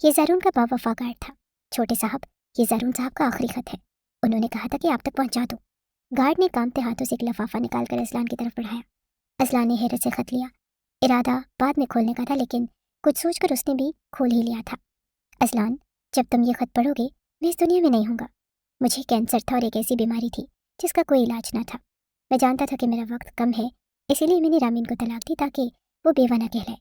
ये ज़रून का बावफा गार्ड था। छोटे साहब, ये ज़रून साहब का आखिरी खत है। उन्होंने कहा था कि आप तक पहुंचा दो। गार्ड ने कांपते हाथों से एक लिफाफा निकालकर असलान की तरफ बढ़ाया। असलान ने हैरत से खत लिया। इरादा बाद में खोलने का था, लेकिन कुछ सोचकर उसने भी खोल ही लिया था। असलान, जब तुम ये खत पढ़ोगे, मैं इस दुनिया में नहीं हूँगा। मुझे कैंसर था और एक ऐसी बीमारी थी जिसका कोई इलाज ना था। मैं जानता था कि मेरा वक्त कम है, इसीलिए मैंने रामीन को तलाक दी ताकि वो बेवा न कहलाए।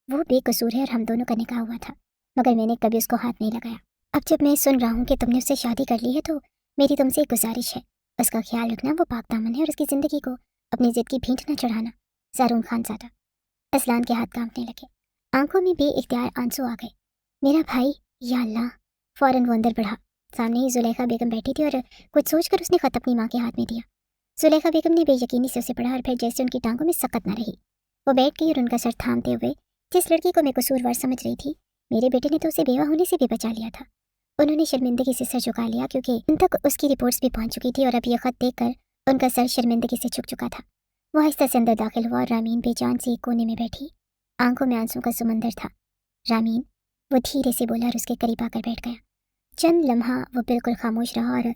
वो बेकसूर है और हम दोनों का निकाह हुआ था, मगर मैंने कभी उसको हाथ नहीं लगाया। अब जब मैं सुन रहा हूँ कि तुमने उससे शादी कर ली है, तो मेरी तुमसे एक गुजारिश है, उसका ख्याल रखना। वो पाक दामन है और उसकी ज़िंदगी को अपनी जिद की भींट न चढ़ाना। ज़रून खानज़ादा। असलान के हाथ कांपने लगे, आंखों में बेइख्तियार आंसू आ गए। मेरा भाई, या अल्लाह, फौरन वो अंदर बढ़ा। सामने ही जुलेखा बेगम बैठी थी और कुछ सोचकर उसने खत अपनी माँ के हाथ में दिया। जुलेखा बेगम ने बेयकीनी से उसे पढ़ा और फिर जैसे उनकी टांगों में सकत न रही, वो बैठ गई और उनका सर थामते हुए, जिस लड़की को मैं कसूरवार समझ रही थी, मेरे बेटे ने तो उसे बेवा होने से भी बचा लिया था। उन्होंने शर्मिंदगी से सर झुका लिया क्योंकि उन तक उसकी रिपोर्ट्स भी पहुंच चुकी थी और अब यह खत देखकर उनका सर शर्मिंदगी से झुक चुका था। वो आहिस्ता से अंदर दाखिल हुआ और रामीन बेजान से एक कोने में बैठी, आंखों में आंसू का समंदर था। रामीन, वो धीरे से बोला और उसके करीब आकर बैठ गया। चंद लम्हा वो बिल्कुल खामोश रहा और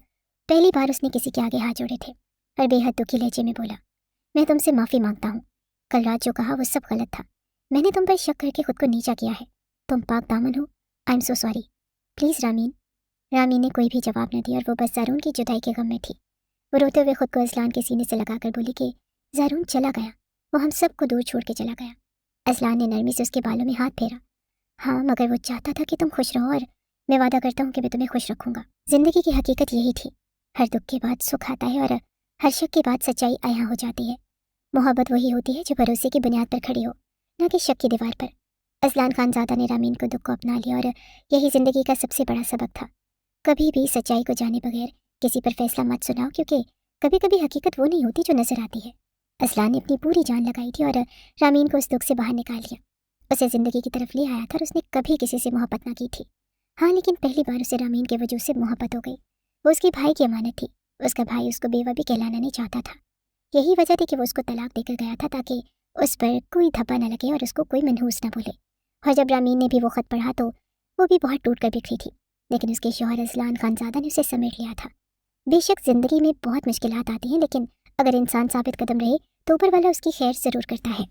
पहली बार उसने किसी के आगे हाथ जोड़े थे और बेहद दुखी लहजे में बोला, मैं तुमसे माफ़ी मांगता हूँ। कल रात जो कहा वो सब गलत था। मैंने तुम पर शक करके खुद को नीचा किया है। तुम पाक दामन हो। I am so sorry. Please Ramin. Ramin ने कोई भी जवाब न दिया और वो बस ज़ारून की जुदाई के गम में थी। वो रोते हुए खुद को अजलान के सीने से लगाकर बोली कि ज़ारून चला गया, वो हम सबको दूर छोड़ के चला गया। अजलान ने नरमी से उसके बालों में हाथ फेरा। हाँ, मगर वो चाहता था कि तुम खुश रहो और मैं वादा करता हूँ कि मैं तुम्हें खुश रखूँगा। ज़िंदगी की हकीकत यही थी, हर दुख के बाद सुख आता है और हर शक के बाद सच्चाई आया हो जाती है। मोहब्बत वही होती है जो भरोसे की बुनियाद पर खड़ी हो, न कि शक की दीवार पर। अजलान खानज़ादा ने रामीन को दुख को अपना लिया और यही ज़िंदगी का सबसे बड़ा सबक था। कभी भी सच्चाई को जाने बगैर किसी पर फैसला मत सुनाओ, क्योंकि कभी कभी हकीकत वो नहीं होती जो नजर आती है। अजलान ने अपनी पूरी जान लगाई थी और रामीन को उस दुख से बाहर निकाल लिया, उसे ज़िंदगी की तरफ ले आया था और उसने कभी किसी से मोहब्बत ना की थी। हाँ, लेकिन पहली बार उसे रामीन के वजूद से मोहब्बत हो गई। वो उसके भाई की अमानत थी। उसका भाई उसको बेवा भी कहलाना नहीं चाहता था। यही वजह थी कि वो उसको तलाक देकर गया था, ताकि उस पर कोई धब्बा न लगे और उसको कोई मनहूस न बोले। और जब रामीन ने भी वो खत पढ़ा तो वो भी बहुत टूट कर बिखरी थी, लेकिन उसके शौहर अजलान खानज़ादा ने उसे समेट लिया था। बेशक ज़िंदगी में बहुत मुश्किलात आती हैं, लेकिन अगर इंसान साबित कदम रहे तो ऊपर वाला उसकी खैर ज़रूर करता है।